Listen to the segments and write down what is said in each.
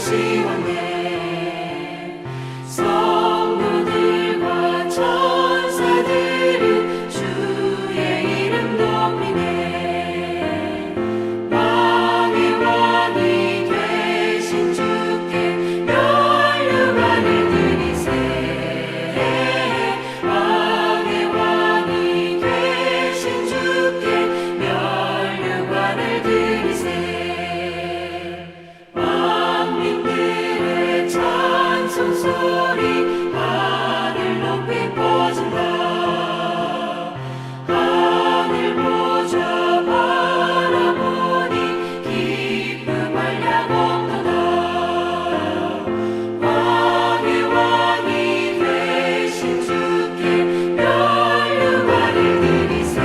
시원해. 성도들과 천사들은 주의 이름 높이네. 왕의 왕이 되신 주께 면류관을 드리세. 왕의 왕이 되신 주께 면류관을 드리세. 왕님들의 찬송 소리 하늘 높이 퍼진다. 하늘 보좌 바라보니 기쁨 한량 없도다. 왕의 왕이 되신 주께 면류관을 드리세.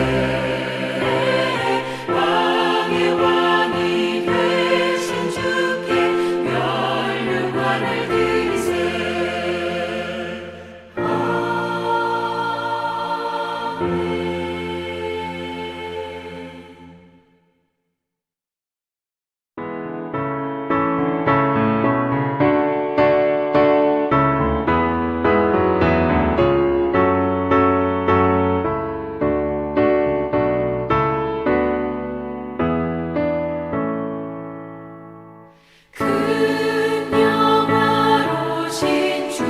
왕의 왕이 되신 주께 면류관을 드리세. 아멘. 큰 영화로신 주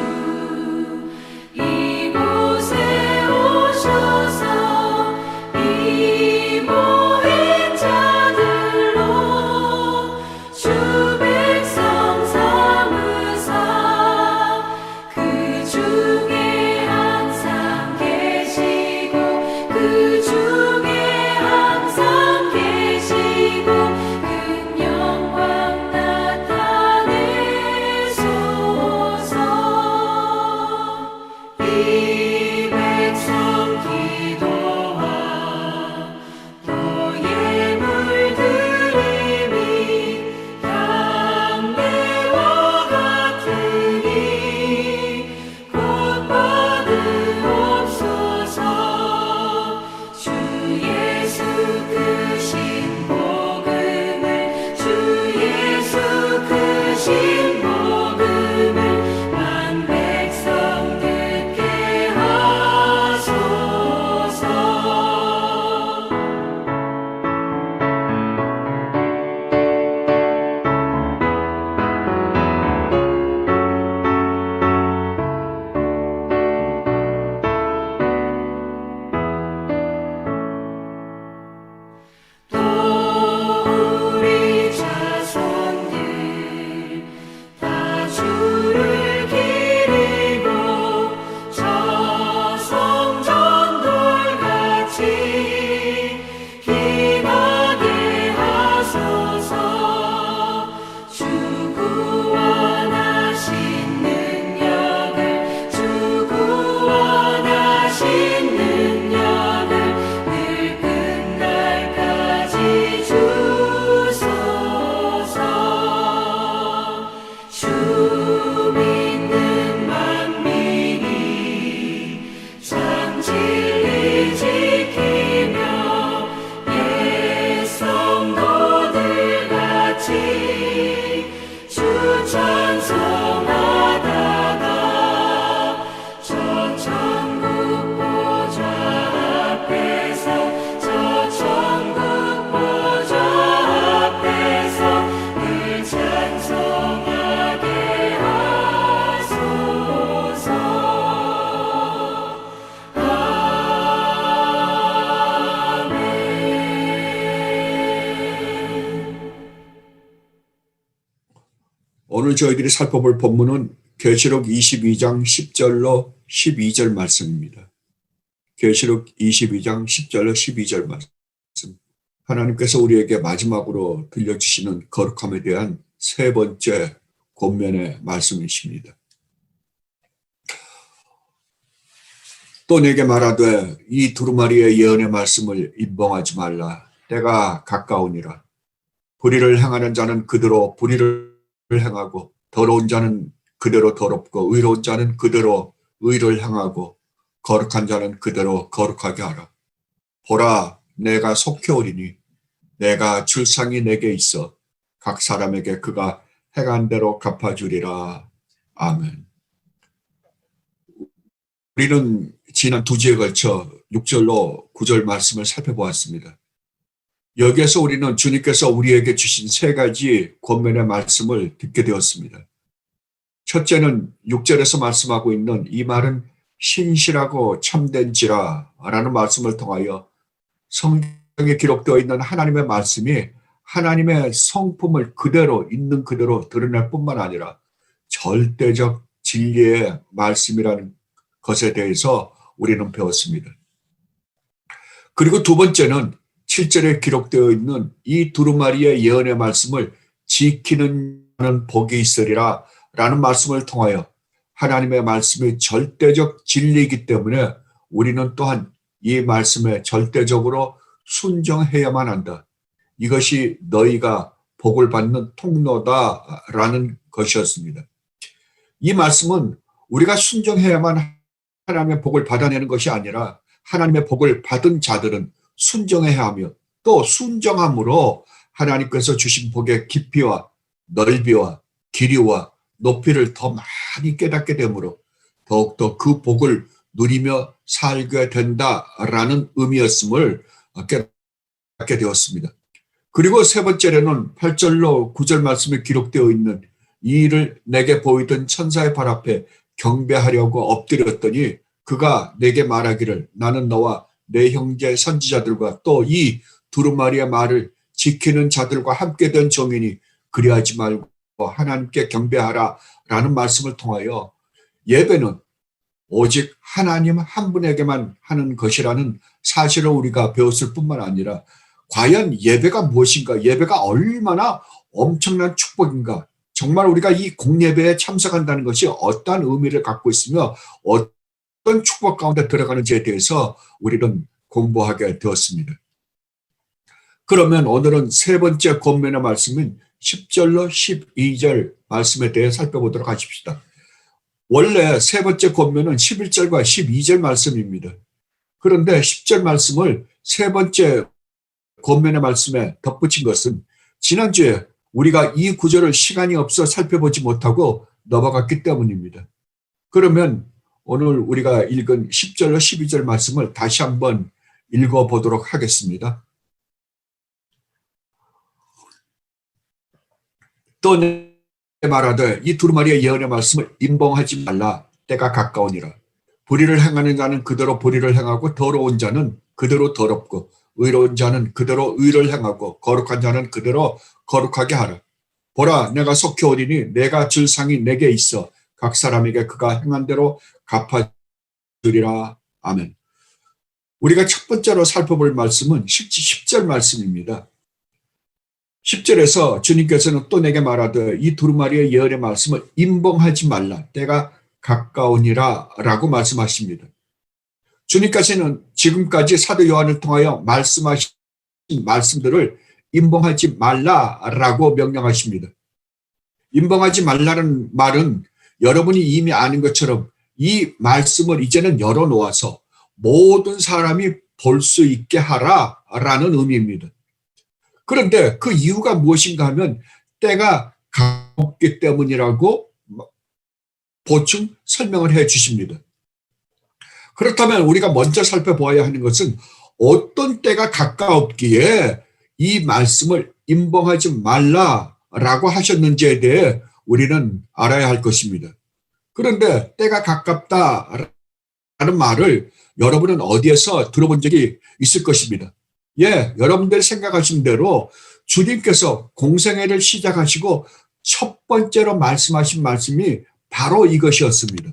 이곳에 오셔서 이 모인 자들로 주 백성 삼으사 그 중에 항상 계시고 그 중에 항상 계시고 큰 영광 나타내소서. 이 백성 기도와 또 예물 드림이 향례와 같으니 곧 받으옵소서. 주 예수 크신 복음을 주 예수 크신 복음을 만 백성 듣게 하소서. 또 우리 자손들 다 주를 기리고 저 성전돌같이 기나게 하소서. 주 구원하신 능력을 주 구원하신 능력을 늘 끝날까지 주소서. 주 믿는 만민이 참 진리 지키며 옛 성도들 같이 주 찬송하다가 저 천국 보좌 앞에서 저 천국 보좌 앞에서 늘 찬송하게 하소서. 아멘. 오늘 저희들이 살펴볼 본문은 계시록 22장 10절로 12절 말씀입니다. 계시록 22장 10절로 12절 말씀. 하나님께서 우리에게 마지막으로 들려주시는 거룩함에 대한 세 번째 권면의 말씀이십니다. 또 내게 말하되 이 두루마리의 예언의 말씀을 임봉하지 말라. 때가 가까우니라. 불의를 행하는 자는 그대로 불의를 행하고 더러운 자는 그대로 더럽고 의로운 자는 그대로 의를 행하고 거룩한 자는 그대로 거룩하게 하라. 보라, 내가 속히 오리니 내가 줄상이 내게 있어 각 사람에게 그가 행한 대로 갚아주리라. 아멘. 우리는 지난 2주에 걸쳐 6절로 9절 말씀을 살펴보았습니다. 여기에서 우리는 주님께서 우리에게 주신 3가지 권면의 말씀을 듣게 되었습니다. 첫째는 6절에서 말씀하고 있는 이 말은 신실하고 참된지라 라는 말씀을 통하여 성경에 기록되어 있는 하나님의 말씀이 하나님의 성품을 그대로 있는 그대로 드러낼 뿐만 아니라 절대적 진리의 말씀이라는 것에 대해서 우리는 배웠습니다. 그리고 두 번째는 7절에 기록되어 있는 이 두루마리의 예언의 말씀을 지키는 복이 있으리라 라는 말씀을 통하여 하나님의 말씀이 절대적 진리이기 때문에 우리는 또한 이 말씀에 절대적으로 순종해야만 한다. 이것이 너희가 복을 받는 통로다라는 것이었습니다. 이 말씀은 우리가 순종해야만 하나님의 복을 받아내는 것이 아니라 하나님의 복을 받은 자들은 순종해야 하며 또 순종함으로 하나님께서 주신 복의 깊이와 넓이와 길이와 높이를 더 많이 깨닫게 되므로 더욱더 그 복을 누리며 살게 된다라는 의미였음을 깨닫게 되었습니다. 그리고 세 번째로는 8절로 9절 말씀에 기록되어 있는 이 일을 내게 보이던 천사의 발 앞에 경배하려고 엎드렸더니 그가 내게 말하기를 나는 너와 내 형제 선지자들과 또 이 두루마리의 말을 지키는 자들과 함께 된 종이니 그리하지 말고 하나님께 경배하라 라는 말씀을 통하여 예배는 오직 하나님 한 분에게만 하는 것이라는 사실을 우리가 배웠을 뿐만 아니라 과연 예배가 무엇인가, 예배가 얼마나 엄청난 축복인가, 정말 우리가 이 공예배에 참석한다는 것이 어떠한 의미를 갖고 있으며 어떤 축복 가운데 들어가는지에 대해서 우리는 공부하게 되었습니다. 그러면 오늘은 세 번째 권면의 말씀인 10절로 12절 말씀에 대해 살펴보도록 하십시다. 원래 세 번째 권면은 11절과 12절 말씀입니다. 그런데 10절 말씀을 세 번째 권면의 말씀에 덧붙인 것은 지난주에 우리가 이 구절을 시간이 없어 살펴보지 못하고 넘어갔기 때문입니다. 그러면 오늘 우리가 읽은 10절로 12절 말씀을 다시 한번 읽어보도록 하겠습니다. 또 내게 말하되 이 두루마리의 예언의 말씀을 임봉하지 말라. 때가 가까우니라. 불의를 행하는 자는 그대로 불의를 행하고 더러운 자는 그대로 더럽고 의로운 자는 그대로 의를 행하고 거룩한 자는 그대로 거룩하게 하라. 보라 내가 속히 오리니 내가 줄 상이 내게 있어 각 사람에게 그가 행한 대로 갚아주리라. 아멘. 우리가 첫 번째로 살펴볼 말씀은 10절 말씀입니다. 10절에서 주님께서는 또 내게 말하되 이 두루마리의 예언의 말씀을 임봉하지 말라. 때가 가까우니라 라고 말씀하십니다. 주님께서는 지금까지 사도 요한을 통하여 말씀하신 말씀들을 임봉하지 말라라고 명령하십니다. 임봉하지 말라는 말은 여러분이 이미 아는 것처럼 이 말씀을 이제는 열어놓아서 모든 사람이 볼 수 있게 하라라는 의미입니다. 그런데 그 이유가 무엇인가 하면 때가 가깝기 때문이라고 보충 설명을 해 주십니다. 그렇다면 우리가 먼저 살펴보아야 하는 것은 어떤 때가 가까웠기에 이 말씀을 임봉하지 말라라고 하셨는지에 대해 우리는 알아야 할 것입니다. 그런데 때가 가깝다라는 말을 여러분은 어디에서 들어본 적이 있을 것입니다. 예, 여러분들 생각하신 대로 주님께서 공생애를 시작하시고 첫 번째로 말씀하신 말씀이 바로 이것이었습니다.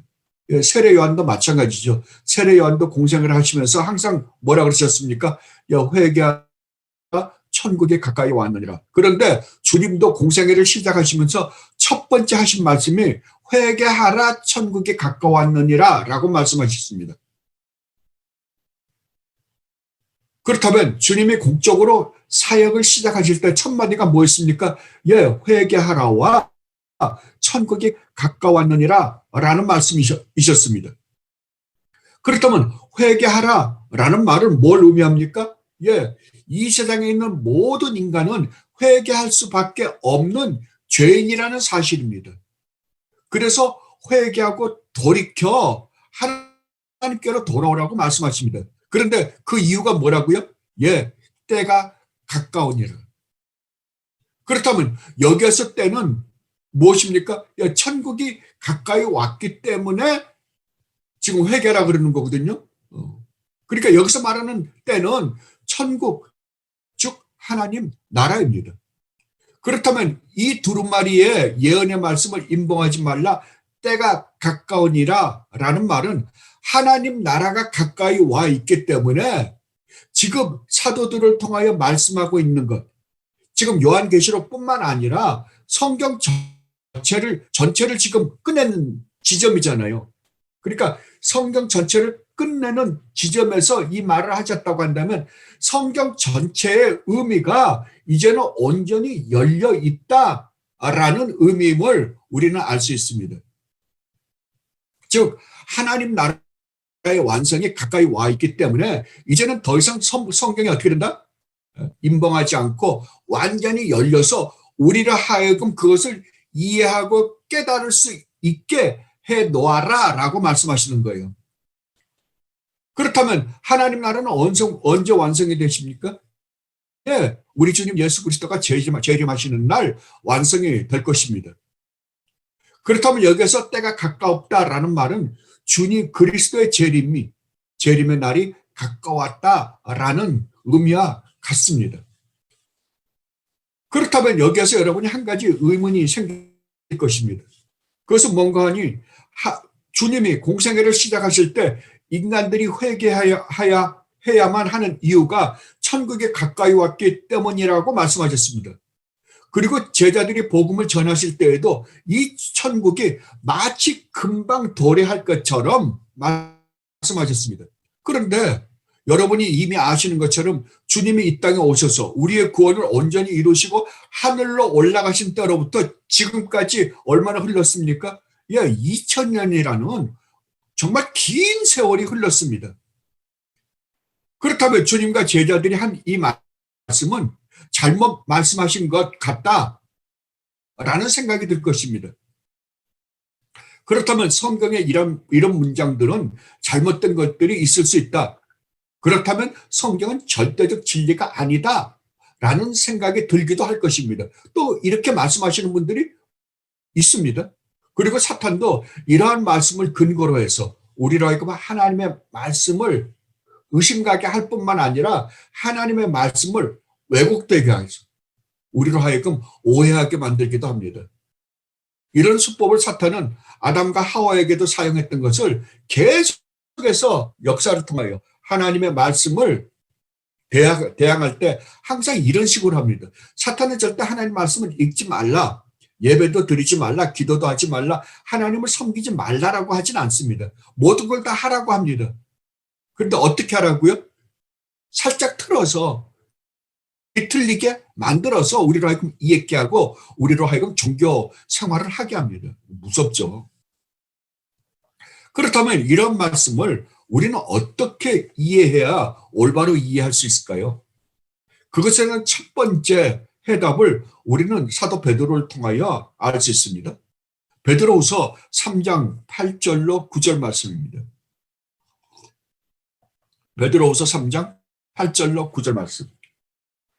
예, 세례 요한도 마찬가지죠. 세례 요한도 공생애를 하시면서 항상 뭐라 그러셨습니까? 회개하라 천국이 가까이 왔느니라. 그런데 주님도 공생애를 시작하시면서 첫 번째 하신 말씀이 회개하라 천국이 가까웠느니라 라고 말씀하셨습니다. 그렇다면 주님이 공적으로 사역을 시작하실 때 첫 마디가 뭐였습니까? 예, 회개하라와 천국이 가까웠느니라 라는 말씀이셨습니다. 그렇다면 회개하라 라는 말은 뭘 의미합니까? 예, 이 세상에 있는 모든 인간은 회개할 수밖에 없는 죄인이라는 사실입니다. 그래서 회개하고 돌이켜 하나님께로 돌아오라고 말씀하십니다. 그런데 그 이유가 뭐라고요? 예, 때가 가까우니라. 그렇다면 여기에서 때는 무엇입니까? 예, 천국이 가까이 왔기 때문에 지금 회개라 그러는 거거든요. 그러니까 여기서 말하는 때는 천국, 즉 하나님 나라입니다. 그렇다면 이 두루마리의 예언의 말씀을 임봉하지 말라, 때가 가까우니라 라는 말은 하나님 나라가 가까이 와 있기 때문에 지금 사도들을 통하여 말씀하고 있는 것, 지금 요한계시록뿐만 아니라 성경 전체를 지금 끝내는 지점이잖아요. 그러니까 성경 전체를 끝내는 지점에서 이 말을 하셨다고 한다면 성경 전체의 의미가 이제는 온전히 열려 있다라는 의미임을 우리는 알 수 있습니다. 즉 하나님 나라의 완성이 가까이 와 있기 때문에 이제는 더 이상 성경이 어떻게 된다? 임봉하지 않고 완전히 열려서 우리를 하여금 그것을 이해하고 깨달을 수 있게 해 놓아라 라고 말씀하시는 거예요. 그렇다면 하나님 나라는 언제 완성이 되십니까? 예, 우리 주님 예수 그리스도가 재림하시는 날 완성이 될 것입니다. 그렇다면 여기서 때가 가까웠다라는 말은 주님 그리스도의 재림의 날이 가까웠다라는 의미와 같습니다. 그렇다면 여기에서 여러분이 한 가지 의문이 생길 것입니다. 그것은 뭔가 하니 주님이 공생애를 시작하실 때 인간들이 회개해야만 하는 이유가 천국에 가까이 왔기 때문이라고 말씀하셨습니다. 그리고 제자들이 복음을 전하실 때에도 이 천국이 마치 금방 도래할 것처럼 말씀하셨습니다. 그런데 여러분이 이미 아시는 것처럼 주님이 이 땅에 오셔서 우리의 구원을 온전히 이루시고 하늘로 올라가신 때로부터 지금까지 얼마나 흘렀습니까? 예, 2000년이라는 정말 긴 세월이 흘렀습니다. 그렇다면 주님과 제자들이 한 이 말씀은 잘못 말씀하신 것 같다라는 생각이 들 것입니다. 그렇다면 성경에 이런 문장들은 잘못된 것들이 있을 수 있다. 그렇다면 성경은 절대적 진리가 아니다라는 생각이 들기도 할 것입니다. 또 이렇게 말씀하시는 분들이 있습니다. 그리고 사탄도 이러한 말씀을 근거로 해서 우리로 하여금 하나님의 말씀을 의심가게 할 뿐만 아니라 하나님의 말씀을 왜곡되게 해서 우리로 하여금 오해하게 만들기도 합니다. 이런 수법을 사탄은 아담과 하와에게도 사용했던 것을 계속해서 역사를 통하여 하나님의 말씀을 대항할 때 항상 이런 식으로 합니다. 사탄은 절대 하나님 말씀을 읽지 말라, 예배도 드리지 말라, 기도도 하지 말라, 하나님을 섬기지 말라라고 하진 않습니다. 모든 걸 다 하라고 합니다. 그런데 어떻게 하라고요? 살짝 틀어서 틀리게 만들어서 우리로 하여금 이해하게 하고 우리로 하여금 종교 생활을 하게 합니다. 무섭죠. 그렇다면 이런 말씀을 우리는 어떻게 이해해야 올바로 이해할 수 있을까요? 그것에 대한 첫 번째 해답을 우리는 사도 베드로를 통하여 알 수 있습니다. 베드로후서 3장 8절로 9절 말씀입니다. 베드로후서 3장 8절로 9절 말씀.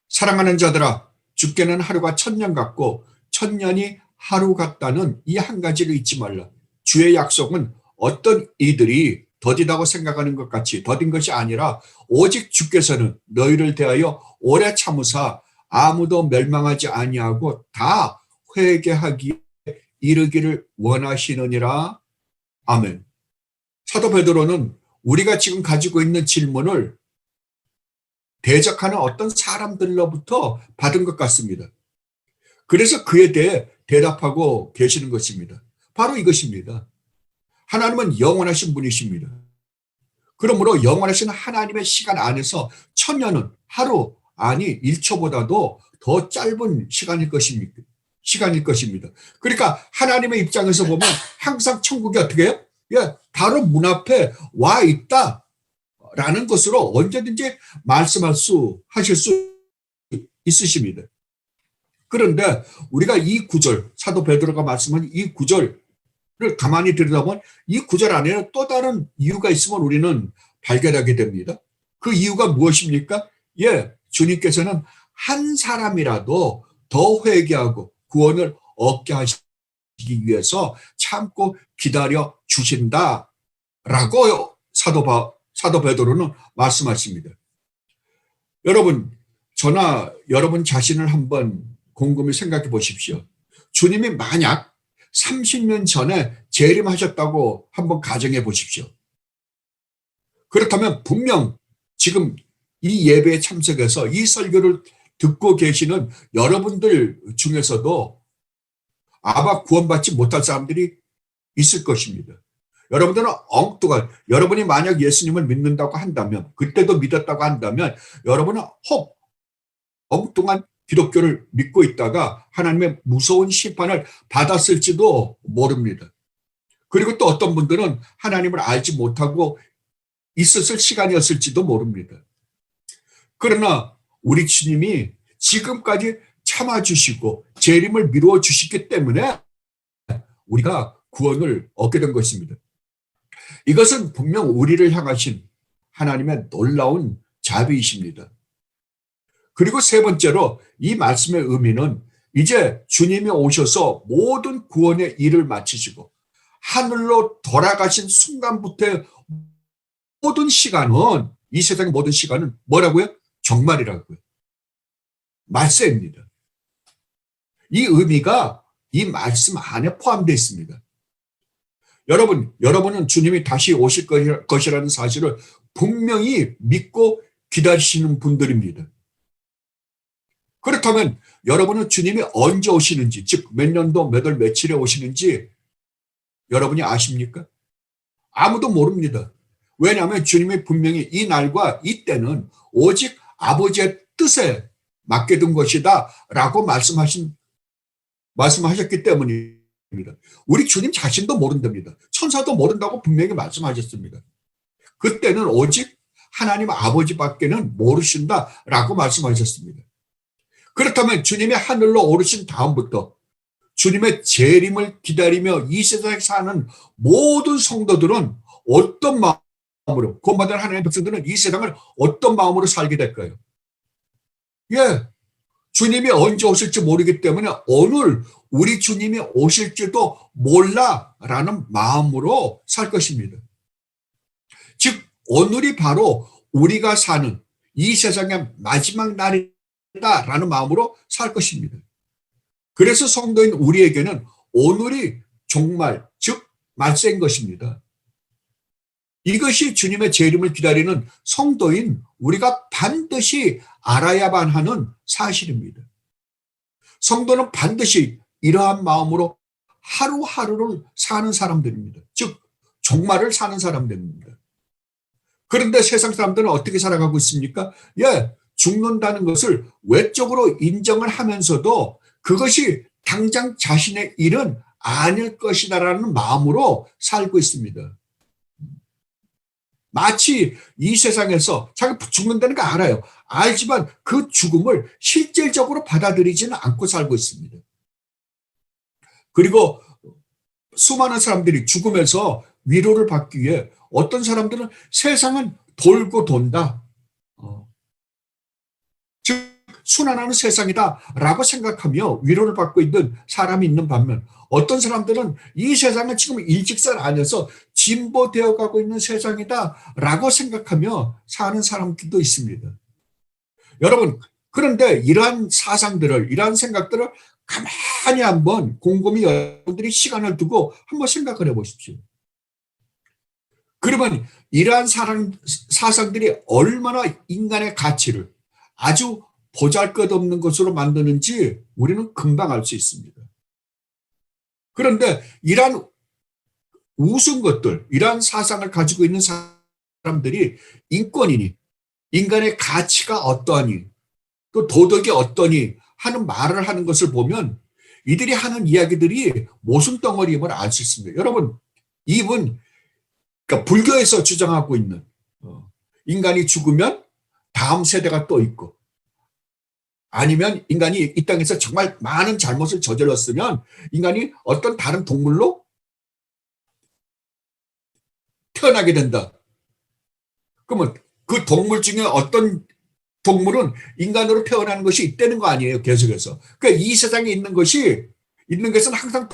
사랑하는 자들아, 주께는 하루가 1000년 같고 1000년이 하루 같다는 이 한 가지를 잊지 말라. 주의 약속은 어떤 이들이 더디다고 생각하는 것 같이 더딘 것이 아니라 오직 주께서는 너희를 대하여 오래 참으사 아무도 멸망하지 아니하고 다 회개하기에 이르기를 원하시느니라. 아멘. 사도 베드로는 우리가 지금 가지고 있는 질문을 대적하는 어떤 사람들로부터 받은 것 같습니다. 그래서 그에 대해 대답하고 계시는 것입니다. 바로 이것입니다. 하나님은 영원하신 분이십니다. 그러므로 영원하신 하나님의 시간 안에서 1000년은 하루, 아니 1초보다도 더 짧은 시간일 것입니다. 그러니까 하나님의 입장에서 보면 항상 천국이 어떻게 해요? 예, 바로 문 앞에 와 있다라는 것으로 언제든지 하실 수 있으십니다. 그런데 우리가 이 구절, 사도 베드로가 말씀한 이 구절을 가만히 들여다보면 이 구절 안에는 또 다른 이유가 있음을 우리는 발견하게 됩니다. 그 이유가 무엇입니까? 예, 주님께서는 한 사람이라도 더 회개하고 구원을 얻게 하시기 위해서 참고 기다려 주신다라고 사도 베드로는 말씀하십니다. 여러분, 저나 여러분 자신을 한번 곰곰이 생각해 보십시오. 주님이 만약 30년 전에 재림하셨다고 한번 가정해 보십시오. 그렇다면 분명 지금 이 예배에 참석해서 이 설교를 듣고 계시는 여러분들 중에서도 아마 구원받지 못할 사람들이 있을 것입니다. 여러분들은 엉뚱한, 여러분이 만약 예수님을 믿는다고 한다면, 그때도 믿었다고 한다면, 여러분은 혹 엉뚱한 기독교를 믿고 있다가 하나님의 무서운 심판을 받았을지도 모릅니다. 그리고 또 어떤 분들은 하나님을 알지 못하고 있었을 시간이었을지도 모릅니다. 그러나 우리 주님이 지금까지 참아주시고 재림을 미루어 주시기 때문에 우리가 구원을 얻게 된 것입니다. 이것은 분명 우리를 향하신 하나님의 놀라운 자비이십니다. 그리고 세 번째로 이 말씀의 의미는 이제 주님이 오셔서 모든 구원의 일을 마치시고 하늘로 돌아가신 순간부터의 모든 시간은, 이 세상의 모든 시간은 뭐라고요? 종말이라고요. 말세입니다. 이 의미가 이 말씀 안에 포함되어 있습니다. 여러분은 주님이 다시 오실 것이라는 사실을 분명히 믿고 기다리시는 분들입니다. 그렇다면 여러분은 주님이 언제 오시는지, 즉 몇 년도 몇 월 며칠에 오시는지 여러분이 아십니까? 아무도 모릅니다. 왜냐하면 주님이 분명히 이 날과 이 때는 오직 아버지의 뜻에 맡겨둔 것이다 라고 말씀하셨기 때문입니다. 우리 주님 자신도 모른답니다. 천사도 모른다고 분명히 말씀하셨습니다. 그때는 오직 하나님 아버지밖에는 모르신다라고 말씀하셨습니다. 그렇다면 주님이 하늘로 오르신 다음부터 주님의 재림을 기다리며 이 세상에 사는 모든 성도들은 어떤 마음으로, 구원받은 하나님의 백성들은 이 세상을 어떤 마음으로 살게 될까요? 예, 주님이 언제 오실지 모르기 때문에 오늘 우리 주님이 오실지도 몰라라는 마음으로 살 것입니다. 즉 오늘이 바로 우리가 사는 이 세상의 마지막 날이다라는 마음으로 살 것입니다. 그래서 성도인 우리에게는 오늘이 종말, 즉 말세인 것입니다. 이것이 주님의 재림을 기다리는 성도인 우리가 반드시 알아야만 하는 사실입니다. 성도는 반드시 이러한 마음으로 하루하루를 사는 사람들입니다. 즉 종말을 사는 사람들입니다. 그런데 세상 사람들은 어떻게 살아가고 있습니까? 예, 죽는다는 것을 외적으로 인정을 하면서도 그것이 당장 자신의 일은 아닐 것이다라는 마음으로 살고 있습니다. 마치 이 세상에서 자기가 죽는다는 거 알아요. 알지만 그 죽음을 실질적으로 받아들이지는 않고 살고 있습니다. 그리고 수많은 사람들이 죽음에서 위로를 받기 위해 어떤 사람들은 세상은 돌고 돈다. 즉 순환하는 세상이다라고 생각하며 위로를 받고 있는 사람이 있는 반면 어떤 사람들은 이 세상은 지금 일직선 안에서 진보되어 가고 있는 세상이다라고 생각하며 사는 사람들도 있습니다. 여러분, 그런데 이러한 사상들을, 이러한 생각들을 가만히 한번 곰곰이 여러분들이 시간을 두고 한번 생각을 해보십시오. 그러면 이러한 사상들이 얼마나 인간의 가치를 아주 보잘것없는 것으로 만드는지 우리는 금방 알 수 있습니다. 그런데 이러한 우스운 것들, 이러한 사상을 가지고 있는 사람들이 인권이니, 인간의 가치가 어떠하니, 또 도덕이 어떠니 하는 말을 하는 것을 보면 이들이 하는 이야기들이 모순덩어리임을 알 수 있습니다. 여러분, 이분, 그러니까 불교에서 주장하고 있는 인간이 죽으면 다음 세대가 또 있고, 아니면 인간이 이 땅에서 정말 많은 잘못을 저질렀으면 인간이 어떤 다른 동물로 태어나게 된다. 그러면 그 동물 중에 어떤 동물은 인간으로 태어나는 것이 있다는 거 아니에요, 계속해서. 그러니까 이 세상에 있는 것은 항상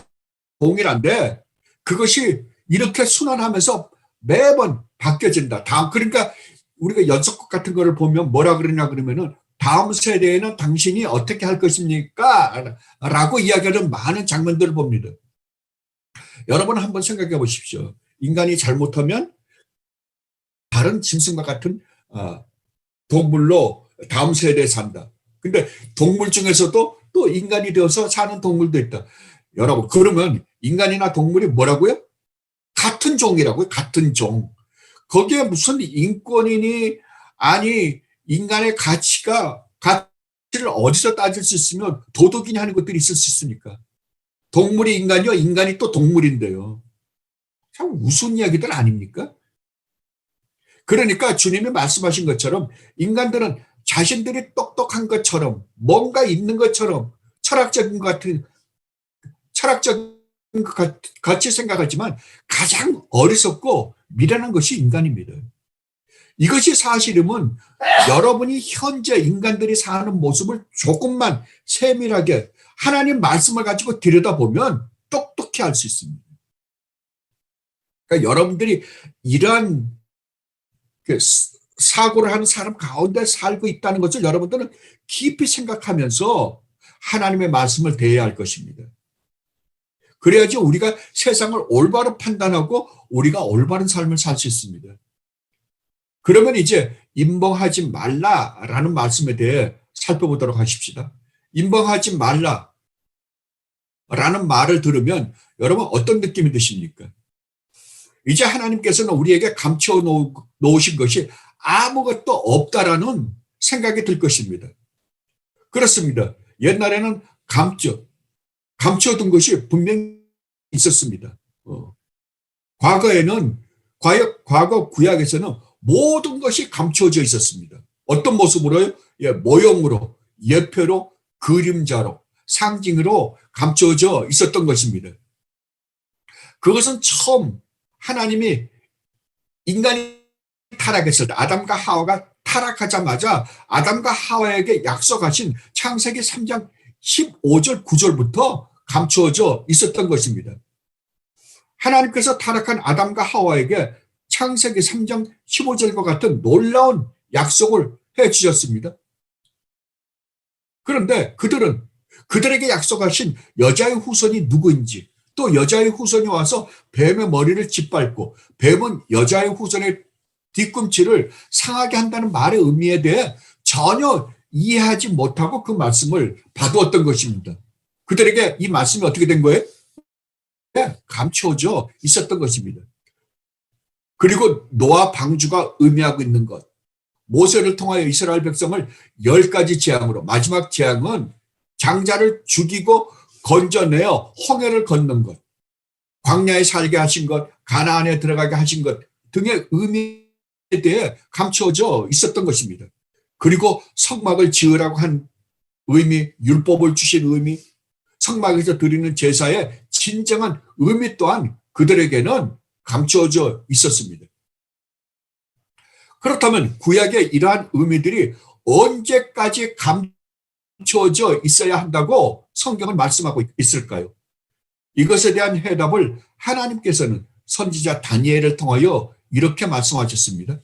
동일한데 그것이 이렇게 순환하면서 매번 바뀌어진다. 그러니까 우리가 연속극 같은 거를 보면 뭐라 그러냐 그러면은 다음 세대에는 당신이 어떻게 할 것입니까? 라고 이야기하는 많은 장면들을 봅니다. 여러분 한번 생각해 보십시오. 인간이 잘못하면 다른 짐승과 같은 동물로 다음 세대에 산다. 근데 동물 중에서도 또 인간이 되어서 사는 동물도 있다. 여러분, 그러면 인간이나 동물이 뭐라고요? 같은 종이라고요. 같은 종. 거기에 무슨 인권이니 아니 인간의 가치를 어디서 따질 수 있으면 도덕이니 하는 것들이 있을 수 있습니까? 동물이 인간이요, 인간이 또 동물인데요. 참 우스운 이야기들 아닙니까? 그러니까 주님이 말씀하신 것처럼 인간들은 자신들이 똑똑한 것처럼 뭔가 있는 것처럼 철학적인 것 같이 생각하지만 가장 어리석고 미련한 것이 인간입니다. 이것이 사실이면 여러분이 현재 인간들이 사는 모습을 조금만 세밀하게 하나님 말씀을 가지고 들여다보면 똑똑히 알 수 있습니다. 그러니까 여러분들이 이러한 사고를 하는 사람 가운데 살고 있다는 것을 여러분들은 깊이 생각하면서 하나님의 말씀을 대해야 할 것입니다. 그래야지 우리가 세상을 올바로 판단하고 우리가 올바른 삶을 살 수 있습니다. 그러면 이제 임봉하지 말라라는 말씀에 대해 살펴보도록 하십시다. 임봉하지 말라라는 말을 들으면 여러분 어떤 느낌이 드십니까? 이제 하나님께서는 우리에게 감춰 놓으신 것이 아무것도 없다라는 생각이 들 것입니다. 그렇습니다. 옛날에는 감춰둔 것이 분명히 있었습니다. 과거 구약에서는 모든 것이 감춰져 있었습니다. 어떤 모습으로요? 모형으로, 예표로, 그림자로, 상징으로 감춰져 있었던 것입니다. 그것은 처음 하나님이 인간이 타락했을 때 아담과 하와가 타락하자마자 아담과 하와에게 약속하신 창세기 3장 15절 9절부터 감추어져 있었던 것입니다. 하나님께서 타락한 아담과 하와에게 창세기 3장 15절과 같은 놀라운 약속을 해 주셨습니다. 그런데 그들에게 약속하신 여자의 후손이 누구인지, 또 여자의 후손이 와서 뱀의 머리를 짓밟고 뱀은 여자의 후손의 뒤꿈치를 상하게 한다는 말의 의미에 대해 전혀 이해하지 못하고 그 말씀을 봐두었던 것입니다. 그들에게 이 말씀이 어떻게 된 거예요? 감추어져 있었던 것입니다. 그리고 노아 방주가 의미하고 있는 것, 모세를 통하여 이스라엘 백성을 10가지 재앙으로, 마지막 재앙은 장자를 죽이고 건져내어 홍해를 걷는 것, 광야에 살게 하신 것, 가나안에 들어가게 하신 것 등의 의미에 대해 감추어져 있었던 것입니다. 그리고 성막을 지으라고 한 의미, 율법을 주신 의미, 성막에서 드리는 제사의 진정한 의미 또한 그들에게는 감추어져 있었습니다. 그렇다면 구약의 이러한 의미들이 언제까지 감추어져 있어야 한다고 성경은 말씀하고 있을까요? 이것에 대한 해답을 하나님께서는 선지자 다니엘을 통하여 이렇게 말씀하셨습니다.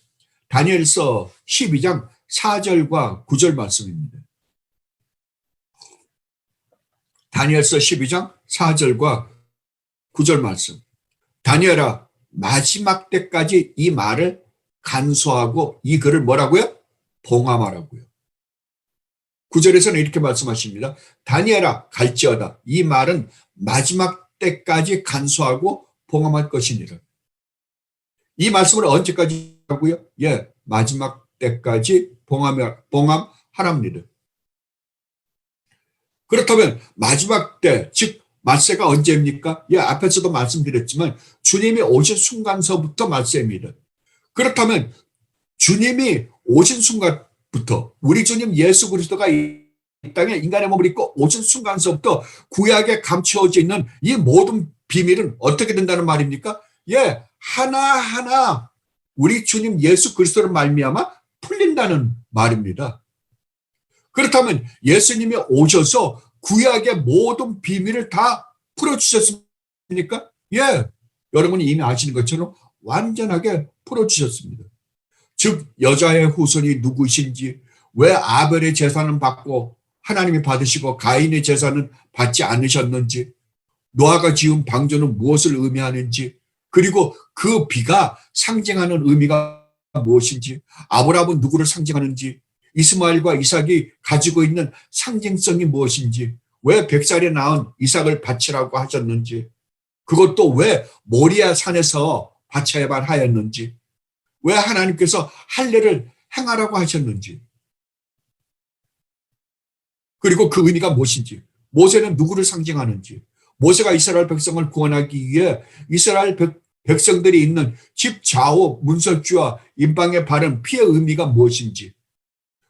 다니엘서 12장 4절과 9절 말씀입니다. 다니엘서 12장 4절과 9절 말씀. 다니엘아, 마지막 때까지 이 말을 간수하고 이 글을 뭐라고요? 봉함하라고요. 9절에서는 이렇게 말씀하십니다. 다니엘아, 갈지어다. 이 말은 마지막 때까지 간수하고 봉함할 것이니라. 이 말씀을 언제까지 하고요? 마지막 때까지 봉함하랍니다. 그렇다면 마지막 때, 즉 말세가 언제입니까? 앞에서도 말씀드렸지만 주님이 오신 순간서부터 말세입니다. 그렇다면 주님이 오신 순간부터 우리 주님 예수 그리스도가 이 이 땅에 인간의 몸을 입고 오신 순간서부터 구약에 감추어져 있는 이 모든 비밀은 어떻게 된다는 말입니까? 예, 하나하나 우리 주님 예수 그리스도를 말미암아 풀린다는 말입니다. 그렇다면 예수님이 오셔서 구약의 모든 비밀을 다 풀어주셨습니까? 예, 여러분이 이미 아시는 것처럼 완전하게 풀어주셨습니다. 즉 여자의 후손이 누구신지, 왜 아벨의 제사는 받고 하나님이 받으시고 가인의 제사는 받지 않으셨는지, 노아가 지은 방주는 무엇을 의미하는지, 그리고 그 비가 상징하는 의미가 무엇인지, 아브라함은 누구를 상징하는지, 이스마엘과 이삭이 가지고 있는 상징성이 무엇인지, 왜 100살에 낳은 이삭을 바치라고 하셨는지, 그것도 왜 모리아 산에서 바쳐야만 하였는지, 왜 하나님께서 할례를 행하라고 하셨는지, 그리고 그 의미가 무엇인지, 모세는 누구를 상징하는지, 모세가 이스라엘 백성을 구원하기 위해 이스라엘 백성들이 있는 집 좌우 문설주와 임방에 바른 피의 의미가 무엇인지,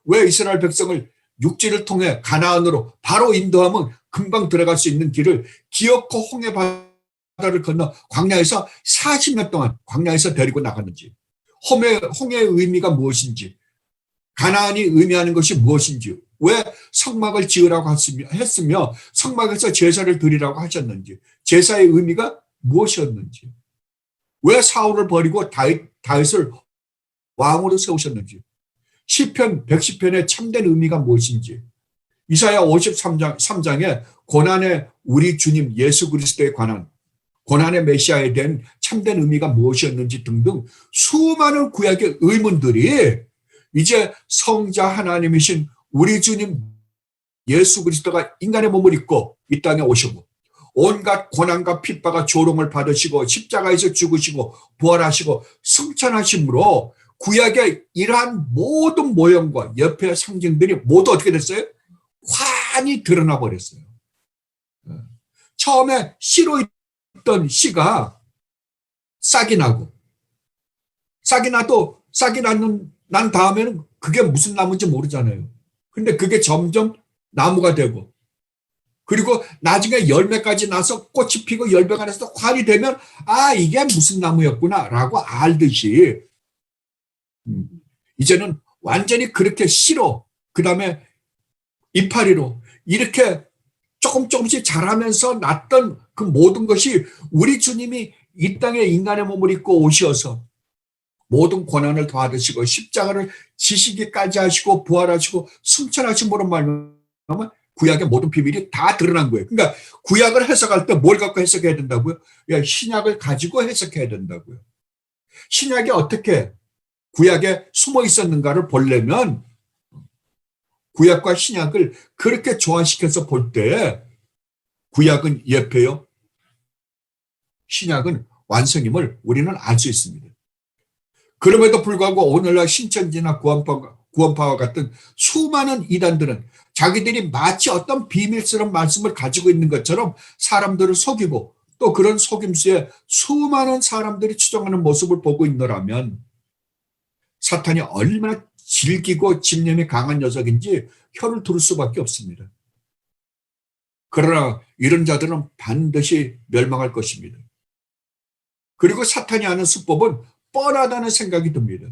왜 이스라엘 백성을 육지를 통해 가나안으로 바로 인도하면 금방 들어갈 수 있는 길을 기어코 홍해 바다를 건너 광야에서 40년 동안 광야에서 데리고 나갔는지, 홍해의 의미가 무엇인지, 가나안이 의미하는 것이 무엇인지, 왜 성막을 지으라고 했으며 성막에서 제사를 드리라고 하셨는지, 제사의 의미가 무엇이었는지, 왜 사울을 버리고 다윗을 왕으로 세우셨는지, 시편 110편의 참된 의미가 무엇인지, 이사야 53장에 고난의 우리 주님 예수 그리스도에 관한, 고난의 메시아에 대한 참된 의미가 무엇이었는지 등등 수많은 구약의 의문들이 이제 성자 하나님이신 우리 주님 예수 그리스도가 인간의 몸을 입고 이 땅에 오시고 온갖 고난과 핍박과 조롱을 받으시고 십자가에서 죽으시고 부활하시고 승천하심으로 구약의 이러한 모든 모형과 옆의 상징들이 모두 어떻게 됐어요? 환히 드러나 버렸어요. 처음에 씨로 있던 씨가 싹이 나고, 싹이 난 다음에는 그게 무슨 나무인지 모르잖아요. 근데 그게 점점 나무가 되고, 그리고 나중에 열매까지 나서 꽃이 피고 열매가 나서 활이 되면 아, 이게 무슨 나무였구나 라고 알듯이 이제는 완전히 그렇게 씨로, 그 다음에 이파리로 이렇게 조금씩 자라면서 났던 그 모든 것이 우리 주님이 이 땅에 인간의 몸을 입고 오셔서 모든 고난을 받으시고 십자가를 지시기까지 하시고 부활하시고 승천하심으로 말미암아 구약의 모든 비밀이 다 드러난 거예요. 그러니까 구약을 해석할 때 뭘 갖고 해석해야 된다고요? 신약을 가지고 해석해야 된다고요. 신약이 어떻게 구약에 숨어 있었는가를 보려면 구약과 신약을 그렇게 조화시켜서 볼 때 구약은 예표요, 신약은 완성임을 우리는 알 수 있습니다. 그럼에도 불구하고 오늘날 신천지나 구원파와 같은 수많은 이단들은 자기들이 마치 어떤 비밀스러운 말씀을 가지고 있는 것처럼 사람들을 속이고 또 그런 속임수에 수많은 사람들이 추정하는 모습을 보고 있노라면 사탄이 얼마나 질기고 집념이 강한 녀석인지 혀를 두를 수밖에 없습니다. 그러나 이런 자들은 반드시 멸망할 것입니다. 그리고 사탄이 하는 수법은 뻔하다는 생각이 듭니다.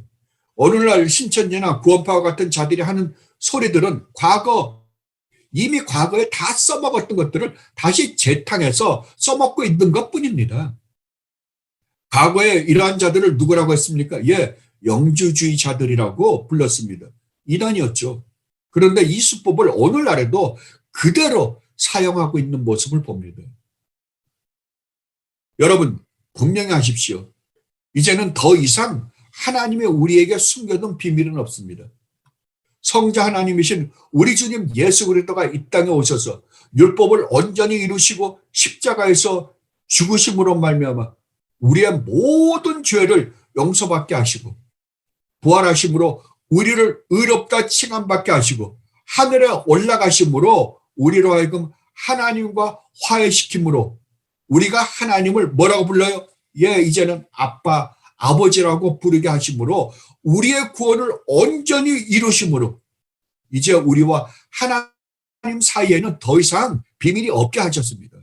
오늘날 신천지나 구원파와 같은 자들이 하는 소리들은 이미 과거에 다 써먹었던 것들을 다시 재탕해서 써먹고 있는 것뿐입니다. 과거에 이러한 자들을 누구라고 했습니까? 영주주의자들이라고 불렀습니다. 이단이었죠. 그런데 이 수법을 오늘날에도 그대로 사용하고 있는 모습을 봅니다. 여러분, 분명히 하십시오. 이제는 더 이상 하나님이 우리에게 숨겨둔 비밀은 없습니다. 성자 하나님이신 우리 주님 예수 그리스도가 이 땅에 오셔서 율법을 온전히 이루시고 십자가에서 죽으심으로 말미암아 우리의 모든 죄를 용서받게 하시고 부활하심으로 우리를 의롭다 칭함받게 하시고 하늘에 올라가심으로 우리로 하여금 하나님과 화해시킴으로 우리가 하나님을 뭐라고 불러요? 이제는 아빠, 아버지라고 부르게 하심으로 우리의 구원을 온전히 이루심으로 이제 우리와 사이에는 더 이상 비밀이 없게 하셨습니다.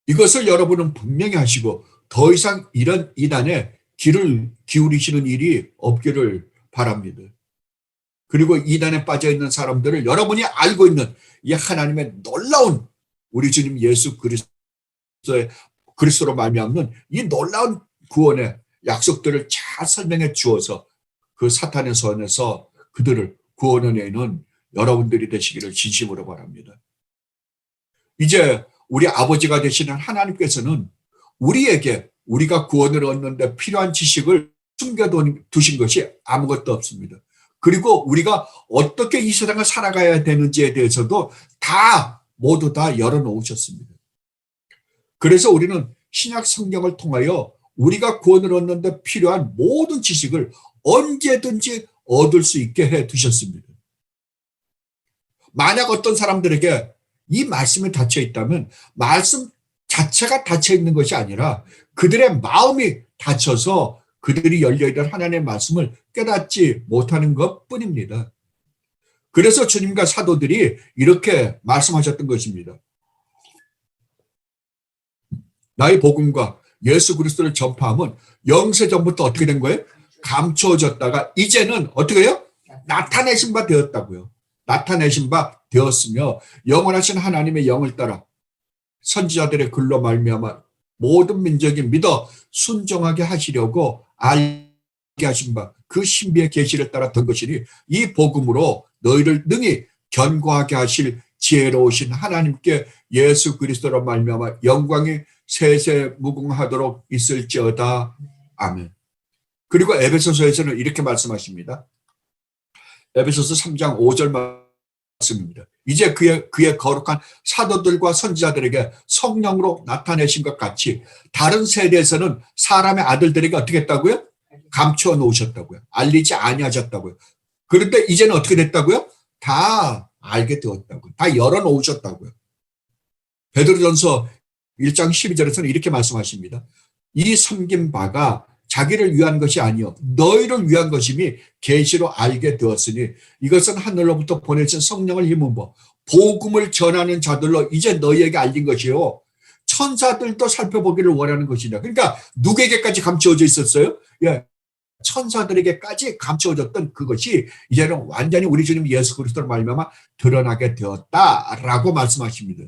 이것을 여러분은 분명히 하시고 더 이상 이런 이단에 귀를 기울이시는 일이 없기를 바랍니다. 그리고 이단에 빠져 있는 사람들을 여러분이 알고 있는 이 하나님의 놀라운 우리 주님 예수 그리스도로 말미암는 이 놀라운 구원의 약속들을 잘 설명해 주어서 그 사탄의 손에서 그들을 구원해내는 여러분들이 되시기를 진심으로 바랍니다. 이제 우리 아버지가 되시는 하나님께서는 우리에게 우리가 구원을 얻는데 필요한 지식을 숨겨두신 것이 아무것도 없습니다. 그리고 우리가 어떻게 이 세상을 살아가야 되는지에 대해서도 모두 다 열어놓으셨습니다. 그래서 우리는 신약 성경을 통하여 우리가 구원을 얻는데 필요한 모든 지식을 언제든지 얻을 수 있게 해 두셨습니다. 만약 어떤 사람들에게 이 말씀이 닫혀 있다면 말씀 자체가 닫혀 있는 것이 아니라 그들의 마음이 닫혀서 그들이 열려있는 하나님의 말씀을 깨닫지 못하는 것뿐입니다. 그래서 주님과 사도들이 이렇게 말씀하셨던 것입니다. 나의 복음과 예수 그리스도를 전파함은 영세전부터 어떻게 된 거예요? 감추어졌다가 이제는 어떻게 해요? 나타내신 바 되었다고요. 나타내신 바 되었으며 영원하신 하나님의 영을 따라 선지자들의 글로 말미암아 모든 민족이 믿어 순종하게 하시려고 알게 하신 바 그 신비의 계시를 따라 된 것이니 이 복음으로 너희를 능히 견고하게 하실 지혜로우신 하나님께 예수 그리스도로 말미암아 영광이 세세무궁하도록 있을지어다. 아멘. 그리고 에베소서에서는 이렇게 말씀하십니다. 에베소서 3장 5절 말씀입니다. 이제 그의 거룩한 사도들과 선지자들에게 성령으로 나타내신 것 같이 다른 세대에서는 사람의 아들들에게 어떻게 했다고요? 감추어 놓으셨다고요. 알리지 아니하셨다고요. 그런데 이제는 어떻게 됐다고요? 다 알게 되었다고요. 다 열어놓으셨다고요. 베드로전서 1장 12절에서는 이렇게 말씀하십니다. 이 섬긴 바가 자기를 위한 것이 아니요 너희를 위한 것임이 계시로 알게 되었으니 이것은 하늘로부터 보내신 성령을 힘입어 복음을 전하는 자들로 이제 너희에게 알린 것이요 천사들도 살펴보기를 원하는 것이냐. 그러니까 누구에게까지 감추어져 있었어요? 예, 천사들에게까지 감추어졌던 그것이 이제는 완전히 우리 주님 예수 그리스도로 말미암아 드러나게 되었다라고 말씀하십니다.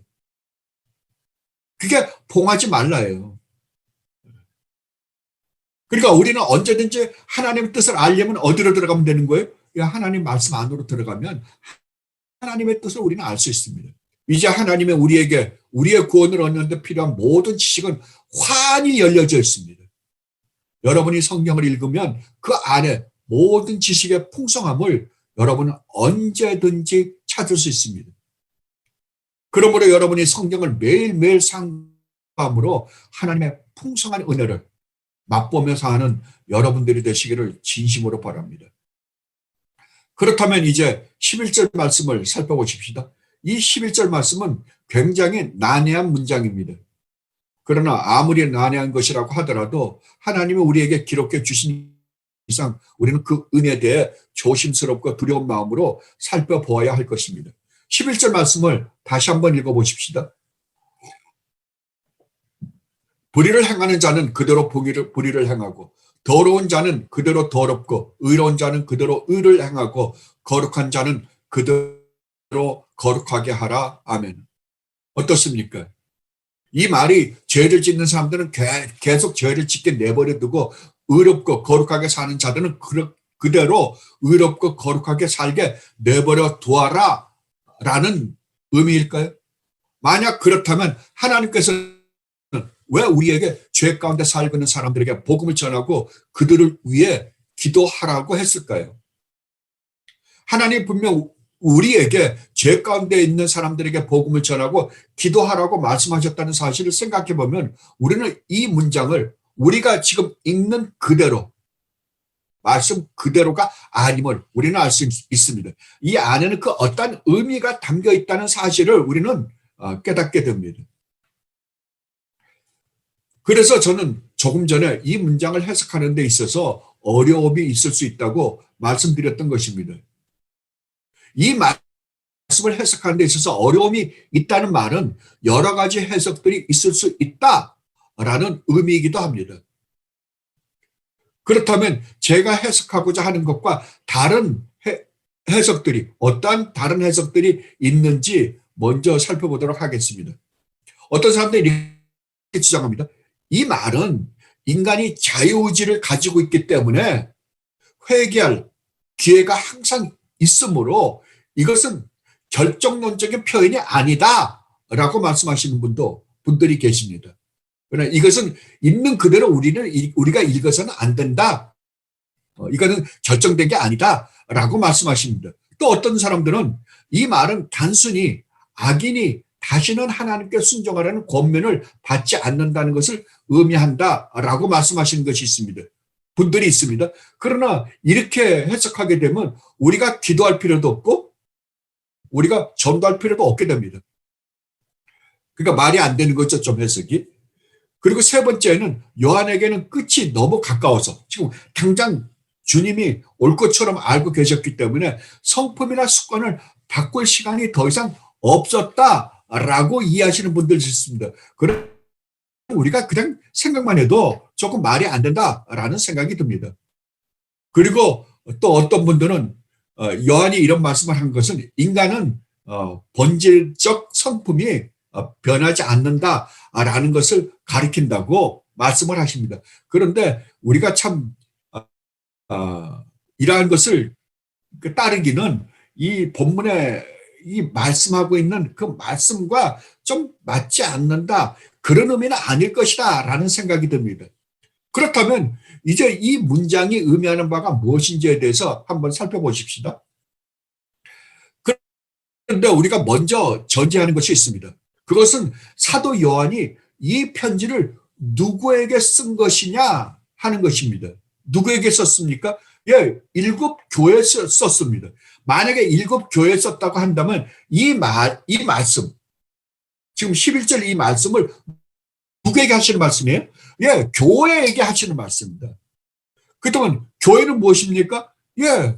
그게 봉하지 말라예요. 그러니까 우리는 언제든지 하나님의 뜻을 알려면 어디로 들어가면 되는 거예요? 하나님 말씀 안으로 들어가면 하나님의 뜻을 우리는 알 수 있습니다. 이제 하나님의 우리에게 우리의 구원을 얻는 데 필요한 모든 지식은 환히 열려져 있습니다. 여러분이 성경을 읽으면 그 안에 모든 지식의 풍성함을 여러분은 언제든지 찾을 수 있습니다. 그러므로 여러분이 성경을 매일매일 상고함으로 하나님의 풍성한 은혜를 맛보면서 하는 여러분들이 되시기를 진심으로 바랍니다. 그렇다면 이제 11절 말씀을 살펴보십시다. 이 11절 말씀은 굉장히 난해한 문장입니다. 그러나 아무리 난해한 것이라고 하더라도 하나님이 우리에게 기록해 주신 이상 우리는 그 은혜에 대해 조심스럽고 두려운 마음으로 살펴보아야 할 것입니다. 11절 말씀을 다시 한번 읽어보십시다. 불의를 행하는 자는 그대로 불의를 행하고 더러운 자는 그대로 더럽고 의로운 자는 그대로 의를 행하고 거룩한 자는 그대로 거룩하게 하라. 아멘. 어떻습니까? 이 말이 죄를 짓는 사람들은 계속 죄를 짓게 내버려 두고 의롭고 거룩하게 사는 자들은 그대로 의롭고 거룩하게 살게 내버려 두어라 라는 의미일까요? 만약 그렇다면 하나님께서는 왜 우리에게 죄 가운데 살고 있는 사람들에게 복음을 전하고 그들을 위해 기도하라고 했을까요? 하나님 분명 우리에게 죄 가운데 있는 사람들에게 복음을 전하고 기도하라고 말씀하셨다는 사실을 생각해 보면 우리는 이 문장을 우리가 지금 읽는 그대로 말씀 그대로가 아님을 우리는 알 수 있습니다. 이 안에는 그 어떤 의미가 담겨 있다는 사실을 우리는 깨닫게 됩니다. 그래서 저는 조금 전에 이 문장을 해석하는 데 있어서 어려움이 있을 수 있다고 말씀드렸던 것입니다. 이 말씀을 해석하는 데 있어서 어려움이 있다는 말은 여러 가지 해석들이 있을 수 있다라는 의미이기도 합니다. 그렇다면 제가 해석하고자 하는 것과 다른 해석들이 어떠한 다른 해석들이 있는지 먼저 살펴보도록 하겠습니다. 어떤 사람들이 이렇게 주장합니다. 이 말은 인간이 자유의지를 가지고 있기 때문에 회개할 기회가 항상 있으므로 이것은 결정론적인 표현이 아니다라고 말씀하시는 분들이 계십니다. 그러나 이것은 있는 그대로 우리가 읽어서는 안 된다. 이거는 결정된 게 아니다라고 말씀하십니다. 또 어떤 사람들은 이 말은 단순히 악인이 다시는 하나님께 순종하라는 권면을 받지 않는다는 것을 의미한다라고 말씀하시는 것이 있습니다. 분들이 있습니다. 그러나 이렇게 해석하게 되면 우리가 기도할 필요도 없고 우리가 전도할 필요도 없게 됩니다. 그러니까 말이 안 되는 거죠, 좀 해석이. 그리고 세 번째는 요한에게는 끝이 너무 가까워서 지금 당장 주님이 올 것처럼 알고 계셨기 때문에 성품이나 습관을 바꿀 시간이 더 이상 없었다라고 이해하시는 분들이 있습니다. 그럼 우리가 그냥 생각만 해도 조금 말이 안 된다라는 생각이 듭니다. 그리고 또 어떤 분들은 요한이 이런 말씀을 한 것은 인간은 본질적 성품이 변하지 않는다라는 것을 가리킨다고 말씀을 하십니다. 그런데 우리가 참 이러한 것을 따르기는 이 본문에 이 말씀하고 있는 그 말씀과 좀 맞지 않는다. 그런 의미는 아닐 것이다 라는 생각이 듭니다. 그렇다면 이제 이 문장이 의미하는 바가 무엇인지에 대해서 한번 살펴보십시다. 그런데 우리가 먼저 전제하는 것이 있습니다. 그것은 사도 요한이 이 편지를 누구에게 쓴 것이냐 하는 것입니다. 누구에게 썼습니까? 예, 7교회에 썼습니다. 만약에 7교회에 썼다고 한다면 이 말씀, 지금 11절 이 말씀을 누구에게 하시는 말씀이에요? 예, 교회에게 하시는 말씀입니다. 그렇다면 교회는 무엇입니까? 예,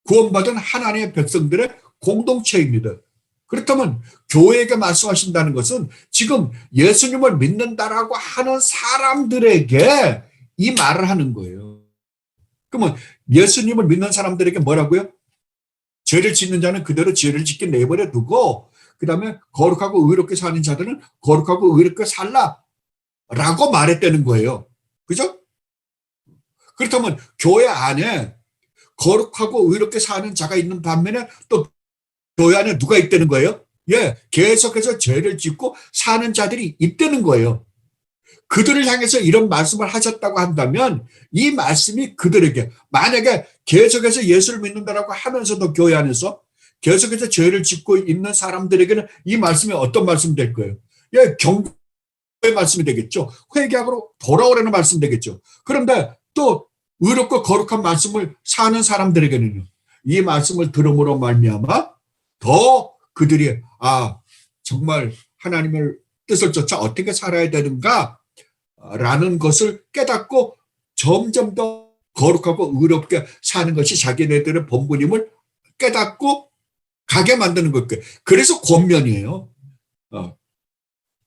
구원받은 하나님의 백성들의 공동체입니다. 그렇다면 교회에게 말씀하신다는 것은 지금 예수님을 믿는다라고 하는 사람들에게 이 말을 하는 거예요. 그러면 예수님을 믿는 사람들에게 뭐라고요? 죄를 짓는 자는 그대로 죄를 짓게 내버려 두고 그 다음에 거룩하고 의롭게 사는 자들은 거룩하고 의롭게 살라라고 말했다는 거예요. 그죠? 그렇다면 교회 안에 거룩하고 의롭게 사는 자가 있는 반면에 또 교회 안에 누가 있다는 거예요? 예, 계속해서 죄를 짓고 사는 자들이 있다는 거예요. 그들을 향해서 이런 말씀을 하셨다고 한다면 이 말씀이 그들에게 만약에 계속해서 예수를 믿는다라고 하면서도 교회 안에서 계속해서 죄를 짓고 있는 사람들에게는 이 말씀이 어떤 말씀이 될 거예요? 예, 경고의 말씀이 되겠죠. 회개하고 돌아오라는 말씀이 되겠죠. 그런데 또 의롭고 거룩한 말씀을 사는 사람들에게는요. 이 말씀을 들음으로 말미암아 더 그들이 정말 하나님의 뜻을 쫓아 어떻게 살아야 되는가 라는 것을 깨닫고 점점 더 거룩하고 의롭게 사는 것이 자기네들의 본분임을 깨닫고 가게 만드는 거예요. 그래서 권면이에요.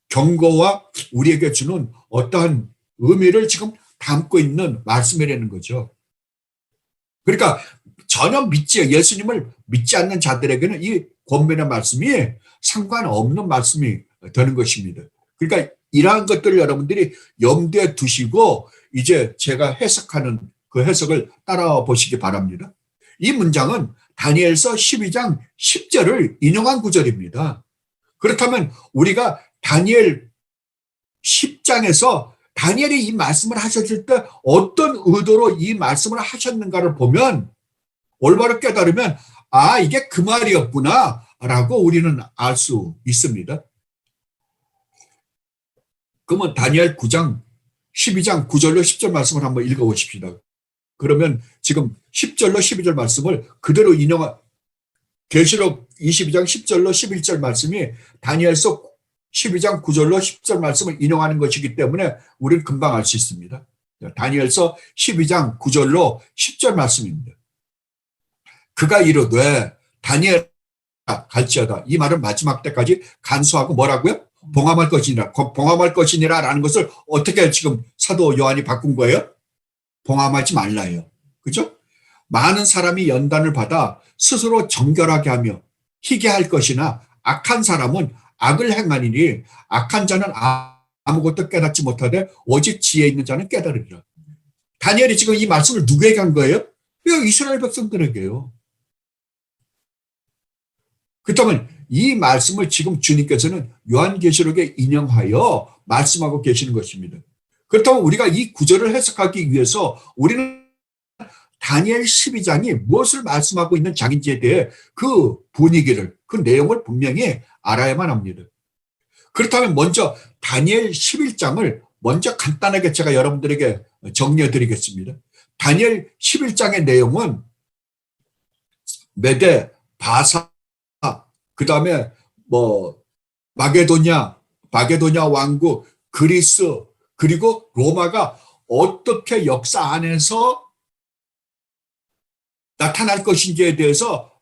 경고와 우리에게 주는 어떠한 의미를 지금 담고 있는 말씀이라는 거죠. 그러니까 전혀 예수님을 믿지 않는 자들에게는 이 권면의 말씀이 상관없는 말씀이 되는 것입니다. 그러니까 이러한 것들을 여러분들이 염두에 두시고 이제 제가 해석하는 그 해석을 따라와 보시기 바랍니다. 이 문장은 다니엘서 12장 10절을 인용한 구절입니다. 그렇다면 우리가 다니엘 10장에서 다니엘이 이 말씀을 하셨을 때 어떤 의도로 이 말씀을 하셨는가를 보면 올바로 깨달으면 이게 그 말이었구나 라고 우리는 알 수 있습니다. 그러면 다니엘 9장 12장 9절로 10절 말씀을 한번 읽어보십시다. 그러면 지금 10절로 12절 말씀을 그대로 인용한 계시록 22장 10절로 11절 말씀이 다니엘서 12장 9절로 10절 말씀을 인용하는 것이기 때문에 우리는 금방 알 수 있습니다. 다니엘서 12장 9절로 10절 말씀입니다. 그가 이르되 다니엘아 갈지어다. 이 말은 마지막 때까지 간수하고 뭐라고요? 봉함할 것이니라. 봉함할 것이니라라는 것을 어떻게 지금 사도 요한이 바꾼 거예요? 봉함하지 말라예요. 그죠? 많은 사람이 연단을 받아 스스로 정결하게 하며 희게 할 것이나 악한 사람은 악을 행하니니 악한 자는 아무것도 깨닫지 못하되 오직 지혜 있는 자는 깨달으리라. 다니엘이 지금 이 말씀을 누구에게 한 거예요? 이스라엘 백성들에게요. 그렇다면 이 말씀을 지금 주님께서는 요한계시록에 인용하여 말씀하고 계시는 것입니다. 그렇다면 우리가 이 구절을 해석하기 위해서 우리는 다니엘 12장이 무엇을 말씀하고 있는 장인지에 대해 그 분위기를, 그 내용을 분명히 알아야만 합니다. 그렇다면 먼저 다니엘 11장을 먼저 간단하게 제가 여러분들에게 정리해 드리겠습니다. 다니엘 11장의 내용은 메데, 바사, 그 다음에 마게도냐 왕국, 그리스, 그리고 로마가 어떻게 역사 안에서 나타날 것인지에 대해서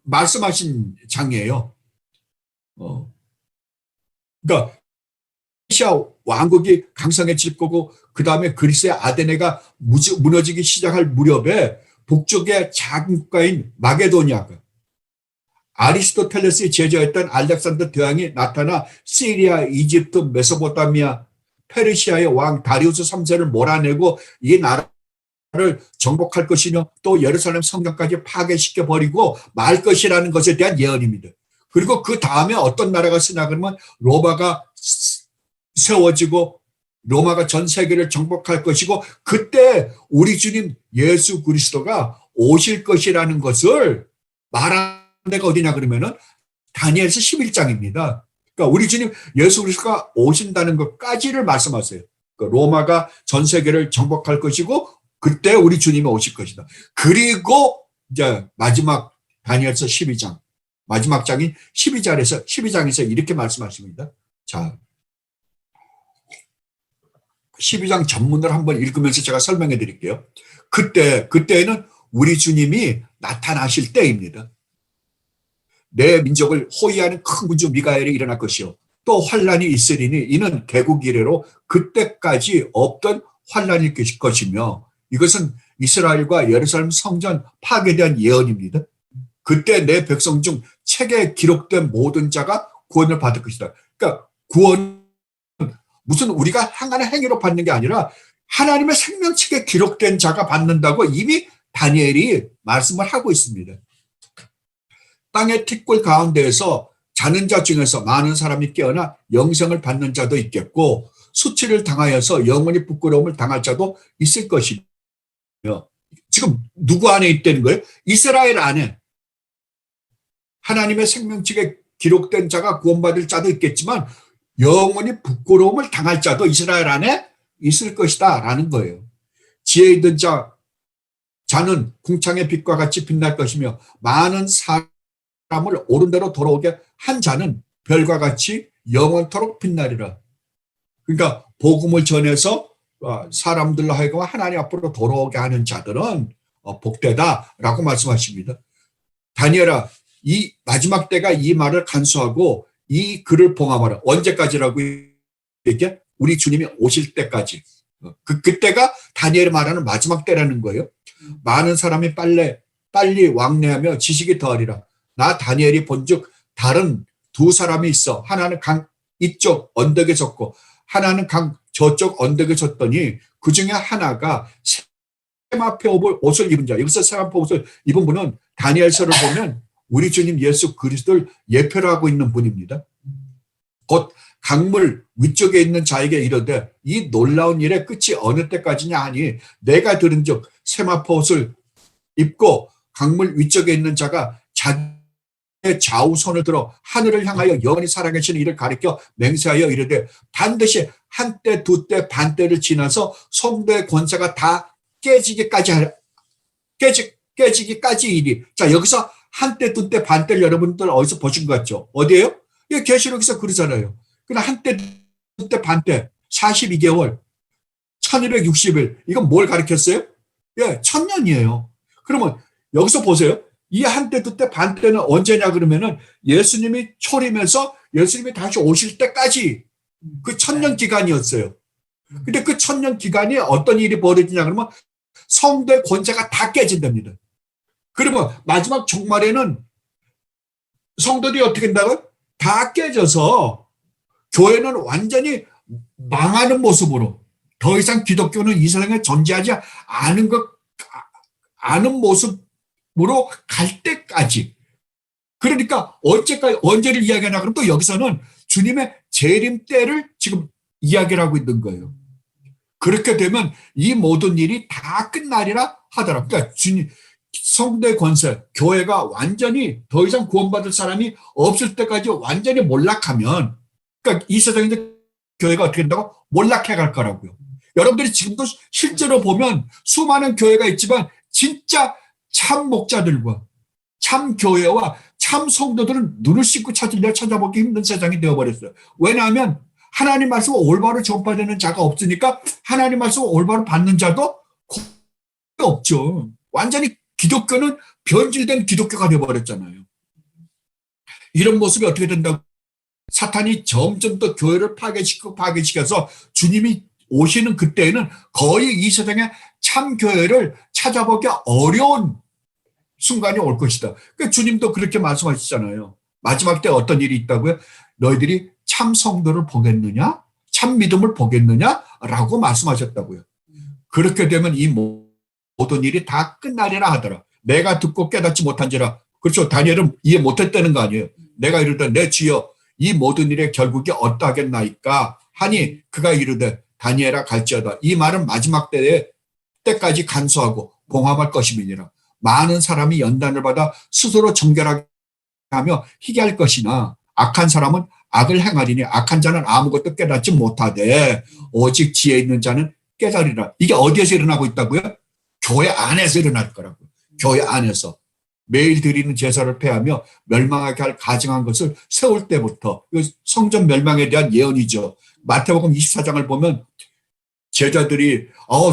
말씀하신 장이에요. 그러니까 페르시아 왕국이 강성해질 거고 그 다음에 그리스의 아테네가 무너지기 시작할 무렵에 북쪽의 작은 국가인 마게도니아가 아리스토텔레스의 제자였던 알렉산더 대왕이 나타나 시리아, 이집트, 메소포타미아, 페르시아의 왕 다리우스 3세를 몰아내고 이 나라를 정복할 것이며 또 예루살렘 성전까지 파괴시켜 버리고 말 것이라는 것에 대한 예언입니다. 그리고 그 다음에 어떤 나라가 쓰냐 그러면 로마가 세워지고 로마가 전 세계를 정복할 것이고 그때 우리 주님 예수 그리스도가 오실 것이라는 것을 말하는 데가 어디냐 그러면은 다니엘서 11장입니다. 그러니까 우리 주님 예수 그리스도가 오신다는 것까지를 말씀하세요. 그러니까 로마가 전 세계를 정복할 것이고 그때 우리 주님이 오실 것이다. 그리고 이제 마지막 다니엘서 12장 마지막 장인 12장에서 이렇게 말씀하십니다. 자, 12장 전문을 한번 읽으면서 제가 설명해 드릴게요. 그때에는 우리 주님이 나타나실 때입니다. 내 민족을 호위하는 큰 군주 미가엘이 일어날 것이요. 또 환란이 있으리니 이는 개국 이래로 그때까지 없던 환란일 것이며 이것은 이스라엘과 예루살렘 성전 파괴에 대한 예언입니다. 그때 내 백성 중 책에 기록된 모든 자가 구원을 받을 것이다. 그러니까 구원은 무슨 우리가 행하는 행위로 받는 게 아니라 하나님의 생명책에 기록된 자가 받는다고 이미 다니엘이 말씀을 하고 있습니다. 땅의 티끌 가운데에서 자는 자 중에서 많은 사람이 깨어나 영생을 받는 자도 있겠고 수치를 당하여서 영원히 부끄러움을 당할 자도 있을 것이며 지금 누구 안에 있다는 거예요? 이스라엘 안에 하나님의 생명책에 기록된 자가 구원받을 자도 있겠지만 영원히 부끄러움을 당할 자도 이스라엘 안에 있을 것이다 라는 거예요. 지혜 있는 자는 궁창의 빛과 같이 빛날 것이며 많은 사람을 옳은 대로 돌아오게 한 자는 별과 같이 영원토록 빛나리라. 그러니까 복음을 전해서 사람들로 하여금 하나님 앞으로 돌아오게 하는 자들은 복되다라고 말씀하십니다. 다니엘아, 이 마지막 때가 이 말을 간수하고 이 글을 봉함하라. 언제까지라고 이게 우리 주님이 오실 때까지. 그때가 다니엘이 말하는 마지막 때라는 거예요. 많은 사람이 빨리 왕래하며 지식이 더하리라. 나 다니엘이 본즉 다른 두 사람이 있어. 하나는 강 이쪽 언덕에 섰고 하나는 강 저쪽 언덕에 섰더니 그 중에 하나가 세마포 옷을 입은 자. 여기서 세마포 옷을 입은 분은 다니엘서를 보면 우리 주님 예수 그리스도를 예표로 하고 있는 분입니다. 곧 강물 위쪽에 있는 자에게 이르되 이 놀라운 일의 끝이 어느 때까지냐 하니 내가 들은즉 세마포 옷을 입고 강물 위쪽에 있는 자가 자기의 좌우손을 들어 하늘을 향하여 영원히 살아계시는 이를 가리켜 맹세하여 이르되 반드시 한때 두때 반때를 지나서 성도의 권세가 다 깨지기까지 이리. 자, 여기서 한때 두때 반때를 여러분들 어디서 보신 것 같죠? 어디예요? 예, 계시록에서 그러잖아요. 그러나 한때 두때 반때 42개월 1260일 이건 뭘 가리켰어요? 예, 1000년이에요. 그러면 여기서 보세요. 이 한때 두때 반때는 언제냐 그러면은 예수님이 초림해서 예수님이 다시 오실 때까지 그 천년 기간이었어요. 근데 그 천년 기간이 어떤 일이 벌어지냐 그러면 성도의 권세가 다 깨진답니다. 그러면 마지막 종말에는 성도들이 어떻게 된다고요? 다 깨져서 교회는 완전히 망하는 모습으로 더 이상 기독교는 이 세상에 존재하지 않은 모습으로 갈 때까지. 그러니까 언제까지, 언제를 이야기하냐 그러면 또 여기서는 주님의 재림 때를 지금 이야기를 하고 있는 거예요. 그렇게 되면 이 모든 일이 다 끝나리라 하더라. 그러니까 주님, 성도의 권세, 교회가 완전히 더 이상 구원받을 사람이 없을 때까지 완전히 몰락하면, 그러니까 이 세상에 이제 교회가 어떻게 된다고? 몰락해 갈 거라고요. 여러분들이 지금도 실제로 보면 수많은 교회가 있지만 진짜 참 목자들과 참 교회와 참 성도들은 눈을 씻고 찾으려 찾아보기 힘든 세상이 되어버렸어요. 왜냐하면 하나님 말씀을 올바로 전파되는 자가 없으니까 하나님 말씀을 올바로 받는 자도 거의 없죠. 완전히 기독교는 변질된 기독교가 되어버렸잖아요. 이런 모습이 어떻게 된다고? 사탄이 점점 더 교회를 파괴시켜서 주님이 오시는 그때에는 거의 이 세상에 참 교회를 찾아보기 어려운 순간이 올 것이다. 그러니까 주님도 그렇게 말씀하시잖아요. 마지막 때 어떤 일이 있다고요? 너희들이 참 성도를 보겠느냐? 참 믿음을 보겠느냐? 라고 말씀하셨다고요. 그렇게 되면 이 모든 일이 다 끝나리라 하더라. 내가 듣고 깨닫지 못한지라. 그렇죠. 다니엘은 이해 못했다는 거 아니에요. 내가 이르되 내 주여 이 모든 일의 결국이 어떠하겠나이까 하니 그가 이르되 다니엘아 갈지어다. 이 말은 마지막 때까지 간수하고 봉함할 것임이니라. 많은 사람이 연단을 받아 스스로 정결하게 하며 희귀할 것이나 악한 사람은 악을 행하리니 악한 자는 아무것도 깨닫지 못하되 오직 지혜 있는 자는 깨달으리라. 이게 어디에서 일어나고 있다고요? 교회 안에서 일어날 거라고. 교회 안에서. 매일 드리는 제사를 폐하며 멸망하게 할 가증한 것을 세울 때부터. 성전 멸망에 대한 예언이죠. 마태복음 24장을 보면 제자들이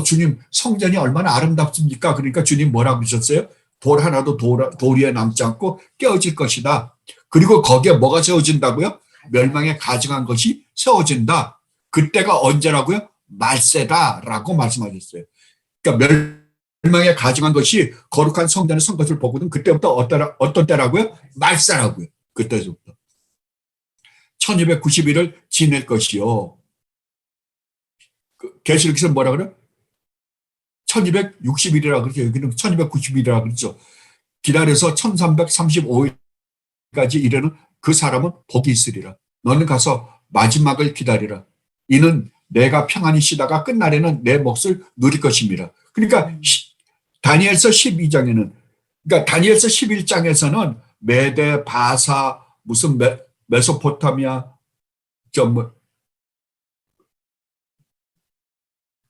주님 성전이 얼마나 아름답습니까? 그러니까 주님 뭐라고 하셨어요? 돌 하나도 돌 위에 남지 않고 깨어질 것이다. 그리고 거기에 뭐가 세워진다고요? 멸망에 가증한 것이 세워진다. 그때가 언제라고요? 말세다라고 말씀하셨어요. 그러니까 멸망에 가증한 것이 거룩한 성전의 선 것을 보거든. 그때부터 어떤 때라고요? 말세라고요. 그때부터 1290일을 지낼 것이요. 계시록에서 뭐라 그래요? 1260일이라 그러죠. 여기는 1290일이라 그러죠. 기다려서 1335일까지 이르는 그 사람은 복이 있으리라. 너는 가서 마지막을 기다리라. 이는 내가 평안히 쉬다가 끝날에는 내 몫을 누릴 것입니다. 그러니까 다니엘서 12장에는, 그러니까 다니엘서 11장에서는 메데, 바사, 무슨 메소포타미아,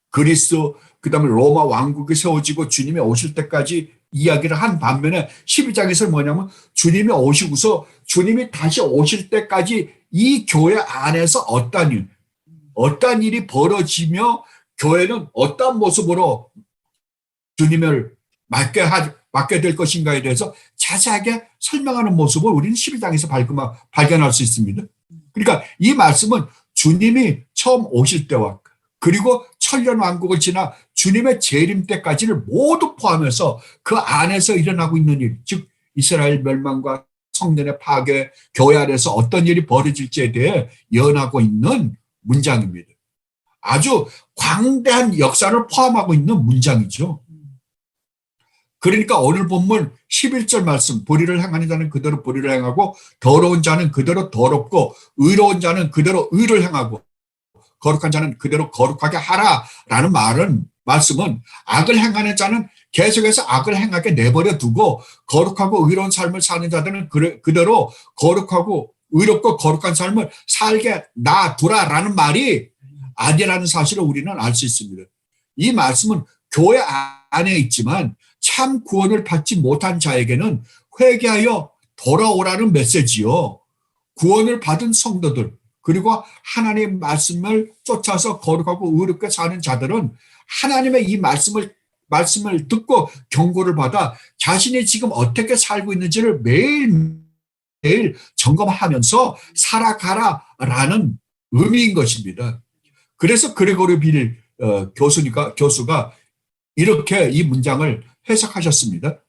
그리스, 그 다음에 로마 왕국이 세워지고 주님이 오실 때까지 이야기를 한 반면에 12장에서는 뭐냐면 주님이 오시고서 주님이 다시 오실 때까지 이 교회 안에서 어떠한 일이 벌어지며 교회는 어떠한 모습으로 주님을 맡게 될 것인가에 대해서 자세하게 설명하는 모습을 우리는 12장에서 발견할 수 있습니다. 그러니까 이 말씀은 주님이 처음 오실 때와 그리고 천년 왕국을 지나 주님의 재림 때까지를 모두 포함해서 그 안에서 일어나고 있는 일, 즉 이스라엘 멸망과 성전의 파괴, 교회 안에서 어떤 일이 벌어질지에 대해 예언하고 있는 문장입니다. 아주 광대한 역사를 포함하고 있는 문장이죠. 그러니까 오늘 본문 11절 말씀, 불의를 행하는 자는 그대로 불의를 행하고 더러운 자는 그대로 더럽고 의로운 자는 그대로 의를 행하고 거룩한 자는 그대로 거룩하게 하라라는 말씀은 악을 행하는 자는 계속해서 악을 행하게 내버려 두고 거룩하고 의로운 삶을 사는 자들은 그대로 거룩하고 의롭고 거룩한 삶을 살게 놔두라라는 말이 아니라는 사실을 우리는 알 수 있습니다. 이 말씀은 교회 안에 있지만 참 구원을 받지 못한 자에게는 회개하여 돌아오라는 메시지요. 구원을 받은 성도들 그리고 하나님의 말씀을 쫓아서 거룩하고 의롭게 사는 자들은 하나님의 이 말씀을 말씀을 듣고 경고를 받아 자신이 지금 어떻게 살고 있는지를 매일 점검하면서 살아가라라는 의미인 것입니다. 그래서 그레고리 빌 교수가 이렇게 이 문장을 해석하셨습니다.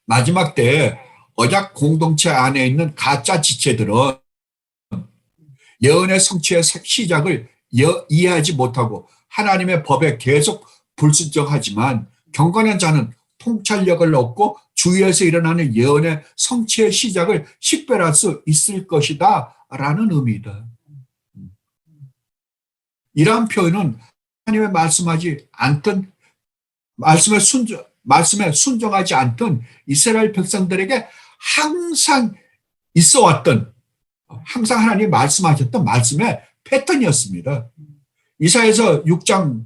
마지막 때에 언약 공동체 안에 있는 가짜 지체들은 예언의 성취의 시작을 이해하지 못하고 하나님의 법에 계속 불순종하지만 경건한 자는 통찰력을 얻고 주위에서 일어나는 예언의 성취의 시작을 식별할 수 있을 것이다 라는 의미이다. 이러한 표현은 하나님의 말씀하지 않던 말씀에 순종하지 않던 이스라엘 백성들에게 항상 있어 왔던, 항상 하나님이 말씀하셨던 말씀의 패턴이었습니다. 이사야서 6장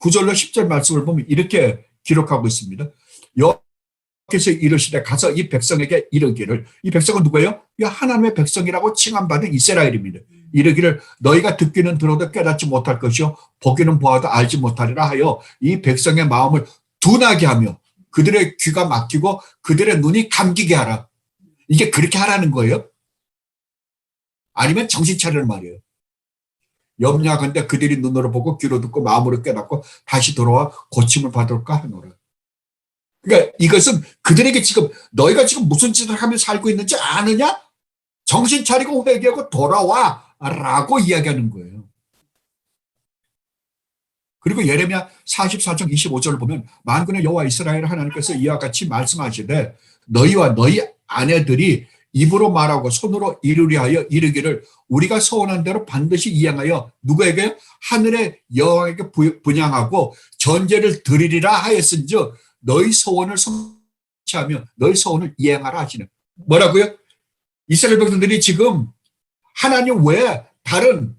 9절로 10절 말씀을 보면 이렇게 기록하고 있습니다. 여호와께서 이르시되 가서 이 백성에게 이르기를, 이 백성은 누구예요? 이 하나님의 백성이라고 칭함받은 이스라엘입니다. 이르기를 너희가 듣기는 들어도 깨닫지 못할 것이요 보기는 보아도 알지 못하리라 하여 이 백성의 마음을 둔하게 하며 그들의 귀가 막히고 그들의 눈이 감기게 하라. 이게 그렇게 하라는 거예요? 아니면 정신 차리는 말이에요. 염려하건대 그들이 눈으로 보고 귀로 듣고 마음으로 깨닫고 다시 돌아와 고침을 받을까 하노라. 그러니까 이것은 그들에게 지금 너희가 지금 무슨 짓을 하며 살고 있는지 아느냐? 정신 차리고 회개하고 돌아와 라고 이야기하는 거예요. 그리고 예레미야 44장 25절을 보면 만군의 여호와 이스라엘 하나님께서 이와 같이 말씀하시되 너희와 너희 아내들이 입으로 말하고 손으로 이루려 하여 이르기를 우리가 소원한 대로 반드시 이행하여 누구에게? 하늘의 여호와에게 분향하고 전제를 드리리라 하였은즉 너희 소원을 성취하며 너희 소원을 이행하라 하시는. 뭐라고요? 이스라엘 백성들이 지금 하나님 외에 다른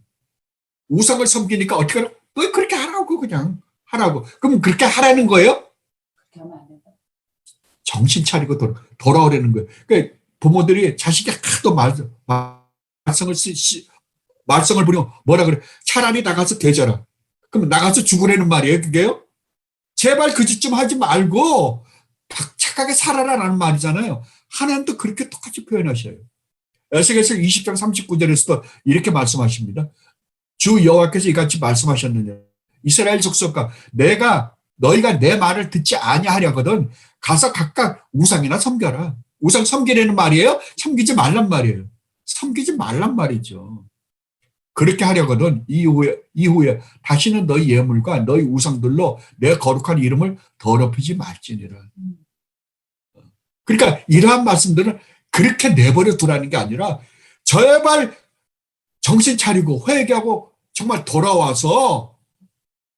우상을 섬기니까 어떻게 하라? 너 그렇게 하라고, 그냥 하라고. 그럼 그렇게 하라는 거예요? 정신 차리고 돌아오라는 거예요. 그러니까 부모들이 자식이 하도 말썽을 부리면 뭐라 그래? 차라리 나가서 되져라. 그럼 나가서 죽으라는 말이에요, 그게요? 제발 그 짓 좀 하지 말고 착하게 살아라라는 말이잖아요. 하나님도 그렇게 똑같이 표현하셔요. 에스겔서 20장 39절에서도 이렇게 말씀하십니다. 주 여호와께서 이같이 말씀하셨느냐. 이스라엘 족속과 너희가 내 말을 듣지 아니하려거든 가서 각각 우상이나 섬겨라. 우상 섬기라는 말이에요? 섬기지 말란 말이에요. 섬기지 말란 말이죠. 그렇게 하려거든 이후에 다시는 너희 예물과 너희 우상들로 내 거룩한 이름을 더럽히지 말지니라. 그러니까 이러한 말씀들은 그렇게 내버려 두라는 게 아니라 제발 정신 차리고 회개하고 정말 돌아와서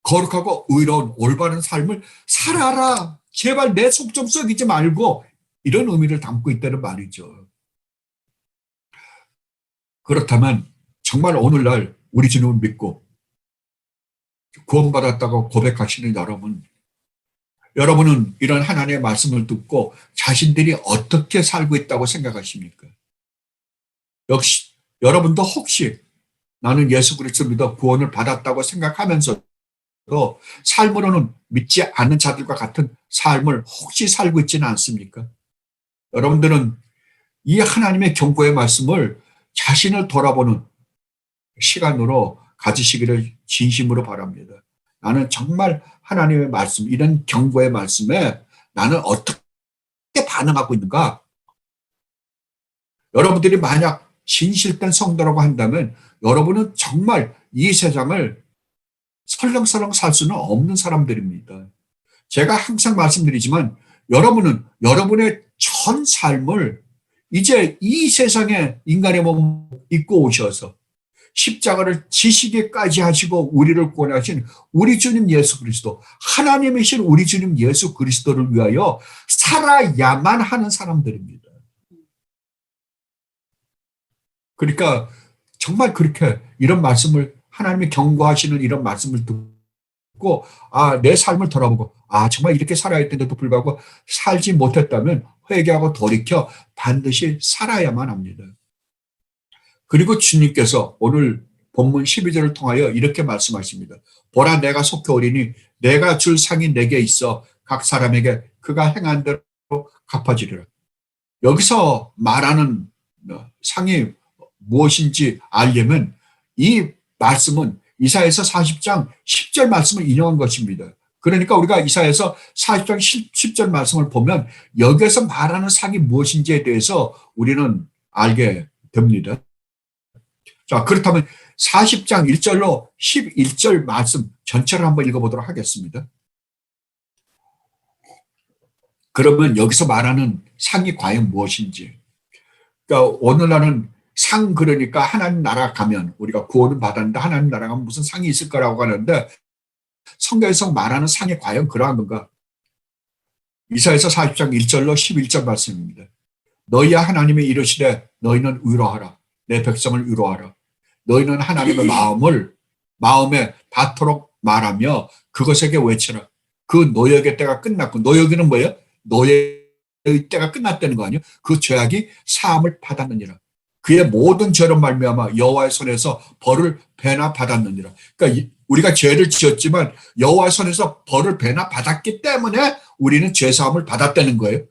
거룩하고 의로운 올바른 삶을 살아라. 제발 내 속 좀 썩이지 말고, 이런 의미를 담고 있다는 말이죠. 그렇다면 정말 오늘날 우리 주님을 믿고 구원받았다고 고백하시는 여러분은 이런 하나님의 말씀을 듣고 자신들이 어떻게 살고 있다고 생각하십니까? 역시 여러분도 혹시 나는 예수 그리스도 믿어 구원을 받았다고 생각하면서도 삶으로는 믿지 않는 자들과 같은 삶을 혹시 살고 있지는 않습니까? 여러분들은 이 하나님의 경고의 말씀을 자신을 돌아보는 시간으로 가지시기를 진심으로 바랍니다. 나는 정말 하나님의 말씀, 이런 경고의 말씀에 나는 어떻게 반응하고 있는가? 여러분들이 만약 진실된 성도라고 한다면 여러분은 정말 이 세상을 설렁설렁 살 수는 없는 사람들입니다. 제가 항상 말씀드리지만 여러분은 여러분의 전 삶을 이제 이 세상에 인간의 몸 입고 오셔서 십자가를 지시기까지 하시고 우리를 구원하신 우리 주님 예수 그리스도, 하나님이신 우리 주님 예수 그리스도를 위하여 살아야만 하는 사람들입니다. 그러니까 정말 그렇게 이런 말씀을, 하나님이 경고하시는 이런 말씀을 듣고 내 삶을 돌아보고 정말 이렇게 살아야 되는데도 불구하고 살지 못했다면 회개하고 돌이켜 반드시 살아야만 합니다. 그리고 주님께서 오늘 본문 12절을 통하여 이렇게 말씀하십니다. 보라 내가 속히 오리니 내가 줄 상이 내게 있어 각 사람에게 그가 행한 대로 갚아주리라. 여기서 말하는 상이 무엇인지 알려면 이 말씀은 이사야서 40장 10절 말씀을 인용한 것입니다. 그러니까 우리가 이사야서 40장 10절 말씀을 보면 여기에서 말하는 상이 무엇인지에 대해서 우리는 알게 됩니다. 자, 그렇다면 40장 1절로 11절 말씀 전체를 한번 읽어보도록 하겠습니다. 그러면 여기서 말하는 상이 과연 무엇인지. 그러니까 오늘날은 상, 그러니까 하나님 나라 가면 우리가 구원을 받았는데 하나님 나라 가면 무슨 상이 있을 거라고 하는데 성경에서 말하는 상이 과연 그러한 건가? 이사야서 40장 1절로 11절 말씀입니다. 너희야 하나님이 이르시되 너희는 위로하라. 내 백성을 위로하라. 너희는 하나님의 마음에 닿도록 말하며 그것에게 외치라. 그 노역의 때가 끝났고, 노역이는 뭐예요? 노예의 때가 끝났다는 거 아니에요? 그 죄악이 사함을 받았느니라. 그의 모든 죄로 말미암아 여호와의 손에서 벌을 배나 받았느니라. 그러니까 우리가 죄를 지었지만 여호와의 손에서 벌을 배나 받았기 때문에 우리는 죄 사함을 받았다는 거예요.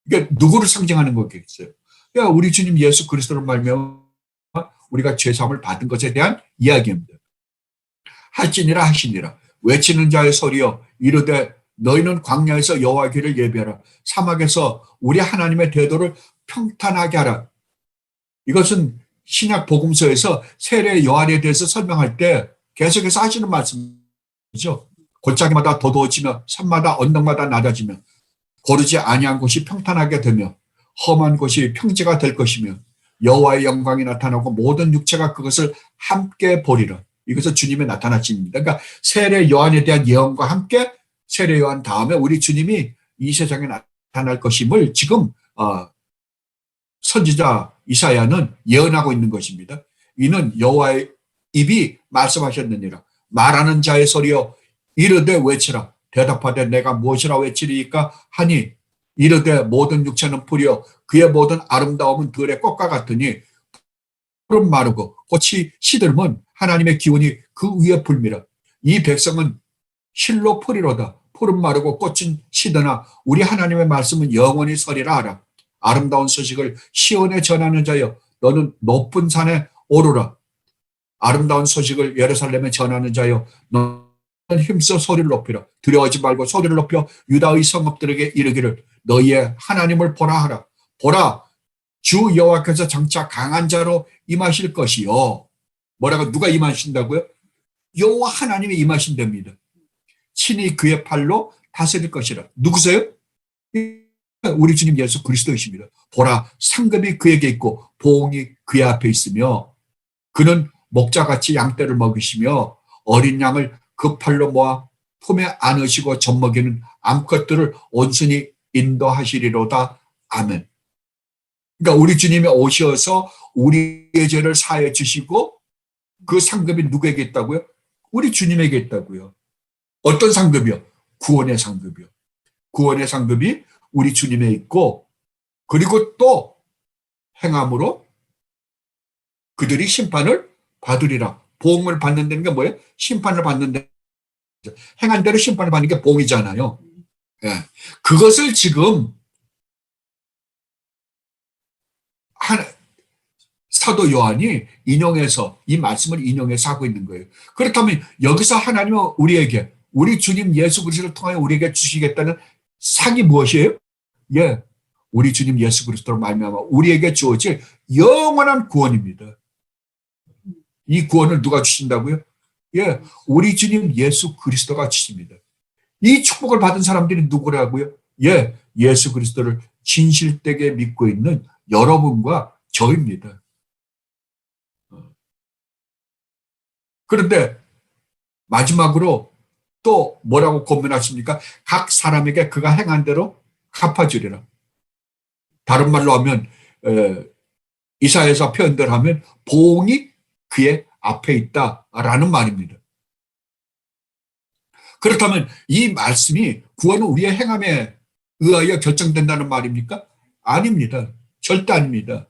그러니까 누구를 상징하는 거겠어요? 그러니까 우리 주님 예수 그리스도로 말미암아 우리가 죄 사함을 받은 것에 대한 이야기입니다. 할지니라 하시니라. 외치는 자의 소리여 이르되 너희는 광야에서 여호와의 길을 예비하라. 사막에서 우리 하나님의 대도를 평탄하게 하라. 이것은 신약 복음서에서 세례 요한에 대해서 설명할 때 계속해서 하시는 말씀이죠. 골짜기마다 도도해지며 산마다 언덕마다 낮아지며 고르지 아니한 곳이 평탄하게 되며 험한 곳이 평지가 될 것이며 여호와의 영광이 나타나고 모든 육체가 그것을 함께 보리라. 이것은 주님의 나타나심입니다. 그러니까 세례 요한에 대한 예언과 함께 세례 요한 다음에 우리 주님이 이 세상에 나타날 것임을 지금 선지자 이사야는 예언하고 있는 것입니다. 이는 여호와의 입이 말씀하셨느니라. 말하는 자의 소리여 이르되 외치라. 대답하되 내가 무엇이라 외치리이까 하니 이르되 모든 육체는 풀이여 그의 모든 아름다움은 들의 꽃과 같으니 푸른 마르고 꽃이 시들면 하나님의 기운이 그 위에 불미라. 이 백성은 실로 풀이로다. 푸른 마르고 꽃은 시드나 우리 하나님의 말씀은 영원히 서리라 하라. 아름다운 소식을 시온에 전하는 자여 너는 높은 산에 오르라. 아름다운 소식을 예루살렘에 전하는 자여 너는 힘써 소리를 높이라. 두려워하지 말고 소리를 높여 유다의 성읍들에게 이르기를 너희의 하나님을 보라 하라. 보라 주 여호와께서 장차 강한 자로 임하실 것이요. 뭐라고 누가 임하신다고요? 여호와 하나님이 임하신답니다. 친히 그의 팔로 다스릴 것이라. 누구세요? 우리 주님 예수 그리스도이십니다. 보라 상급이 그에게 있고 보응이 그의 앞에 있으며 그는 목자같이 양떼를 먹이시며 어린 양을 그 팔로 모아 품에 안으시고 젖먹이는 암컷들을 온순히 인도하시리로다. 아멘. 그러니까 우리 주님이 오셔서 우리의 죄를 사해 주시고 그 상급이 누구에게 있다고요? 우리 주님에게 있다고요. 어떤 상급이요? 구원의 상급이요. 구원의 상급이 우리 주님에 있고 그리고 또 행함으로 그들이 심판을 받으리라. 보응을 받는다는 게 뭐예요? 심판을 받는다. 행한 대로 심판을 받는 게 보응이잖아요. 예. 그것을 지금 사도 요한이 인용해서 이 말씀을 인용해서 하고 있는 거예요. 그렇다면 여기서 하나님은 우리에게 우리 주님 예수 그리스도를 통하여 우리에게 주시겠다는 상이 무엇이에요? 예, 우리 주님 예수 그리스도로 말미암아 우리에게 주어질 영원한 구원입니다. 이 구원을 누가 주신다고요? 예, 우리 주님 예수 그리스도가 주십니다. 이 축복을 받은 사람들이 누구라고요? 예, 예수 그리스도를 진실되게 믿고 있는 여러분과 저입니다. 그런데 마지막으로 또 뭐라고 권면하십니까? 각 사람에게 그가 행한 대로 갚아주리라. 다른 말로 하면 이사야서 표현대로 하면 보응이 그의 앞에 있다라는 말입니다. 그렇다면 이 말씀이 구원은 우리의 행함에 의하여 결정된다는 말입니까? 아닙니다. 절대 아닙니다.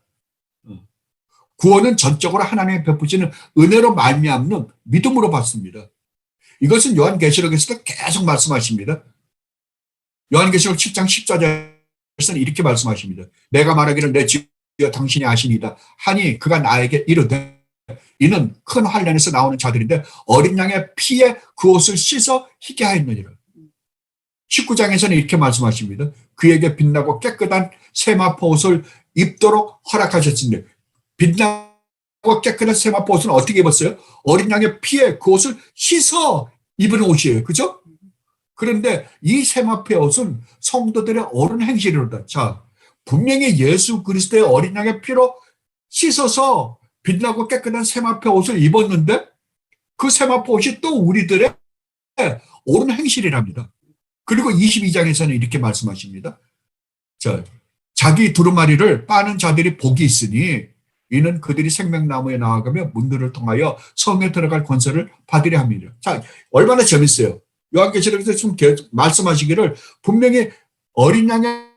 구원은 전적으로 하나님의 베푸시는 은혜로 말미암는 믿음으로 받습니다. 이것은 요한계시록에서도 계속 말씀하십니다. 요한계시록 7장 14절에서는 이렇게 말씀하십니다. 내가 말하기를 내 주여 당신이 아시니이다 하니 그가 나에게 이르되 이는 큰 환난에서 나오는 자들인데 어린 양의 피에 그 옷을 씻어 희게 하였느니라. 19장에서는 이렇게 말씀하십니다. 그에게 빛나고 깨끗한 세마포 옷을 입도록 허락하셨으니 빛나고 깨끗한 세마포 옷은 어떻게 입었어요? 어린 양의 피에 그 옷을 씻어 입은 옷이에요. 그죠? 그런데 이 세마포의 옷은 성도들의 옳은 행실이로다. 자, 분명히 예수 그리스도의 어린 양의 피로 씻어서 빛나고 깨끗한 세마포 옷을 입었는데 그 세마포 옷이 또 우리들의 옳은 행실이랍니다. 그리고 22장에서는 이렇게 말씀하십니다. 자, 자기 두루마리를 빠는 자들이 복이 있으니 이는 그들이 생명나무에 나아가며 문들을 통하여 성에 들어갈 권세를 받으려 합니다. 자, 얼마나 재밌어요. 요한계시록에서 지금 말씀하시기를 분명히 어린 양의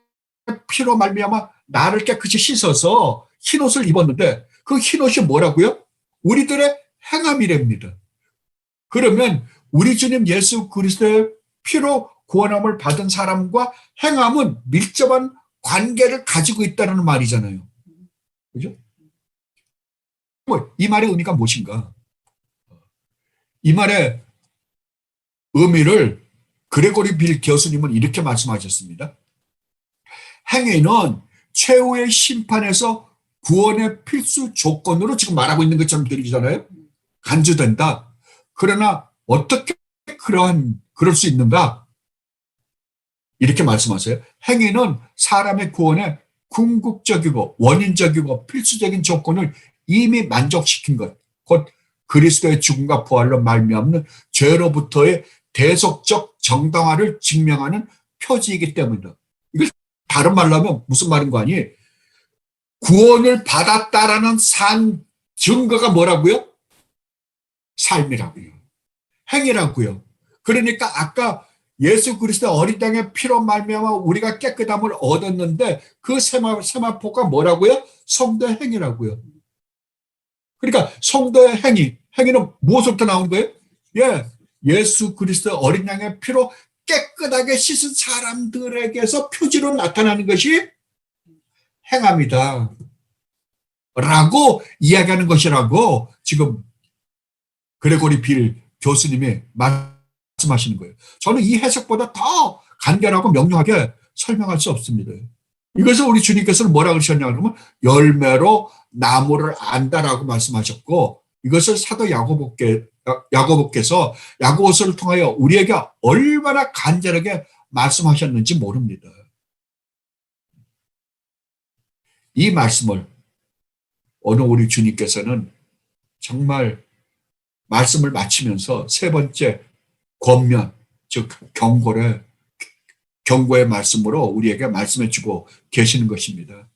피로 말미암아 나를 깨끗이 씻어서 흰옷을 입었는데 그 흰옷이 뭐라고요? 우리들의 행함이랍니다. 그러면 우리 주님 예수 그리스도의 피로 구원함을 받은 사람과 행함은 밀접한 관계를 가지고 있다는 말이잖아요. 그죠? 이 말의 의미가 무엇인가? 이 말의 의미를 그레고리 빌 교수님은 이렇게 말씀하셨습니다. 행위는 최후의 심판에서 구원의 필수 조건으로 지금 말하고 있는 것처럼 들리잖아요. 간주된다. 그러나 어떻게 그럴 수 있는가? 이렇게 말씀하세요. 행위는 사람의 구원에 궁극적이고 원인적이고 필수적인 조건을 이미 만족시킨 것, 곧 그리스도의 죽음과 부활로 말미암는 죄로부터의 대속적 정당화를 증명하는 표지이기 때문이다. 이걸 다른 말로 하면 무슨 말인 거 아니? 구원을 받았다라는 증거가 뭐라고요? 삶이라고요. 행위라고요. 그러니까 아까 예수 그리스도 어린 양의 피로 말미암아 우리가 깨끗함을 얻었는데 그 세마포가 뭐라고요? 성도의 행위라고요. 그러니까 성도의 행위는 무엇으로부터 나오는 거예요? 예수 그리스도 어린 양의 피로 깨끗하게 씻은 사람들에게서 표지로 나타나는 것이 행함이다 라고 이야기하는 것이라고 지금 그레고리 빌 교수님이 말씀하시는 거예요. 저는 이 해석보다 더 간결하고 명료하게 설명할 수 없습니다. 이것을 우리 주님께서는 뭐라고 그러셨냐 그러면 열매로 나무를 안다라고 말씀하셨고, 이것을 사도 야고보께서 야고보서를 통하여 우리에게 얼마나 간절하게 말씀하셨는지 모릅니다. 이 말씀을 오늘 우리 주님께서는 정말 말씀을 마치면서 세 번째 권면, 즉 경고의 말씀으로 우리에게 말씀해 주고 계시는 것입니다.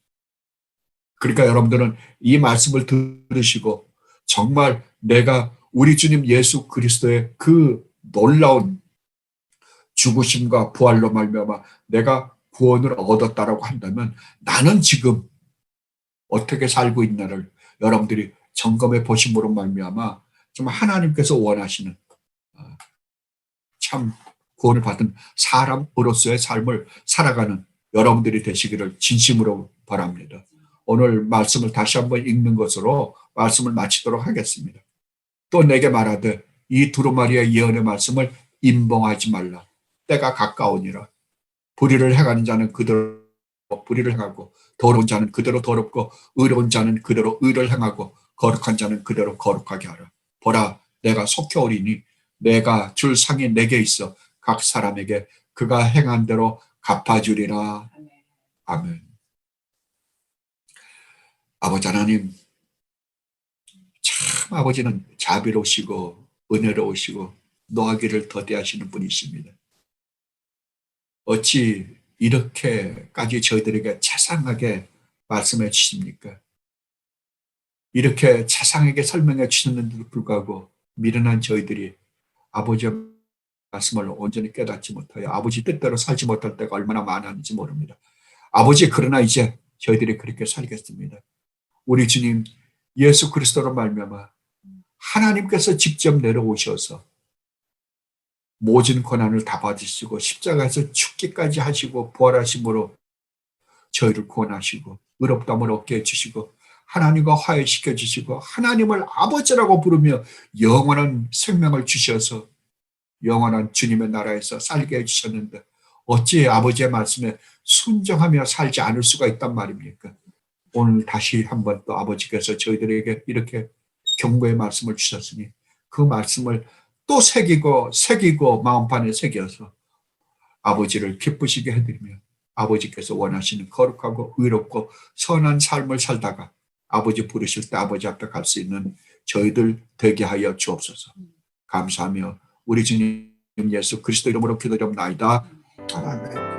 그러니까 여러분들은 이 말씀을 들으시고 정말 내가 우리 주님 예수 그리스도의 그 놀라운 죽으심과 부활로 말미암아 내가 구원을 얻었다라고 한다면 나는 지금 어떻게 살고 있나를 여러분들이 점검해 보심으로 말미암아 좀 하나님께서 원하시는 참 구원을 받은 사람으로서의 삶을 살아가는 여러분들이 되시기를 진심으로 바랍니다. 오늘 말씀을 다시 한번 읽는 것으로 말씀을 마치도록 하겠습니다. 또 내게 말하되 이 두루마리의 예언의 말씀을 임봉하지 말라. 때가 가까우니라. 불의를 행하는 자는 그대로 불의를 행하고 더러운 자는 그대로 더럽고 의로운 자는 그대로 의를 행하고 거룩한 자는 그대로 거룩하게 하라. 보라, 내가 속혀 오리니 내가 줄 상이 내게 있어 각 사람에게 그가 행한 대로 갚아주리라. 아멘. 아버지 하나님, 참 아버지는 자비로우시고 은혜로우시고 노하기를 더디하시는 분이십니다. 어찌 이렇게까지 저희들에게 자상하게 말씀해 주십니까? 이렇게 자상하게 설명해 주셨는데도 불구하고 미련한 저희들이 아버지의 말씀을 온전히 깨닫지 못하여 아버지 뜻대로 살지 못할 때가 얼마나 많았는지 모릅니다. 아버지, 그러나 이제 저희들이 그렇게 살겠습니다. 우리 주님 예수 그리스도로 말미암아 하나님께서 직접 내려오셔서 모진 고난을 다 받으시고 십자가에서 죽기까지 하시고 부활하심으로 저희를 구원하시고 의롭다함을 얻게 해주시고 하나님과 화해시켜 주시고 하나님을 아버지라고 부르며 영원한 생명을 주셔서 영원한 주님의 나라에서 살게 해주셨는데 어찌 아버지의 말씀에 순종하며 살지 않을 수가 있단 말입니까? 오늘 다시 한번 또 아버지께서 저희들에게 이렇게 경고의 말씀을 주셨으니 그 말씀을 또 새기고 마음판에 새겨서 아버지를 기쁘시게 해드리며 아버지께서 원하시는 거룩하고 의롭고 선한 삶을 살다가 아버지 부르실 때 아버지 앞에 갈 수 있는 저희들 되게 하여 주옵소서. 감사하며 우리 주님 예수 그리스도 이름으로 기도드립나이다. 아멘.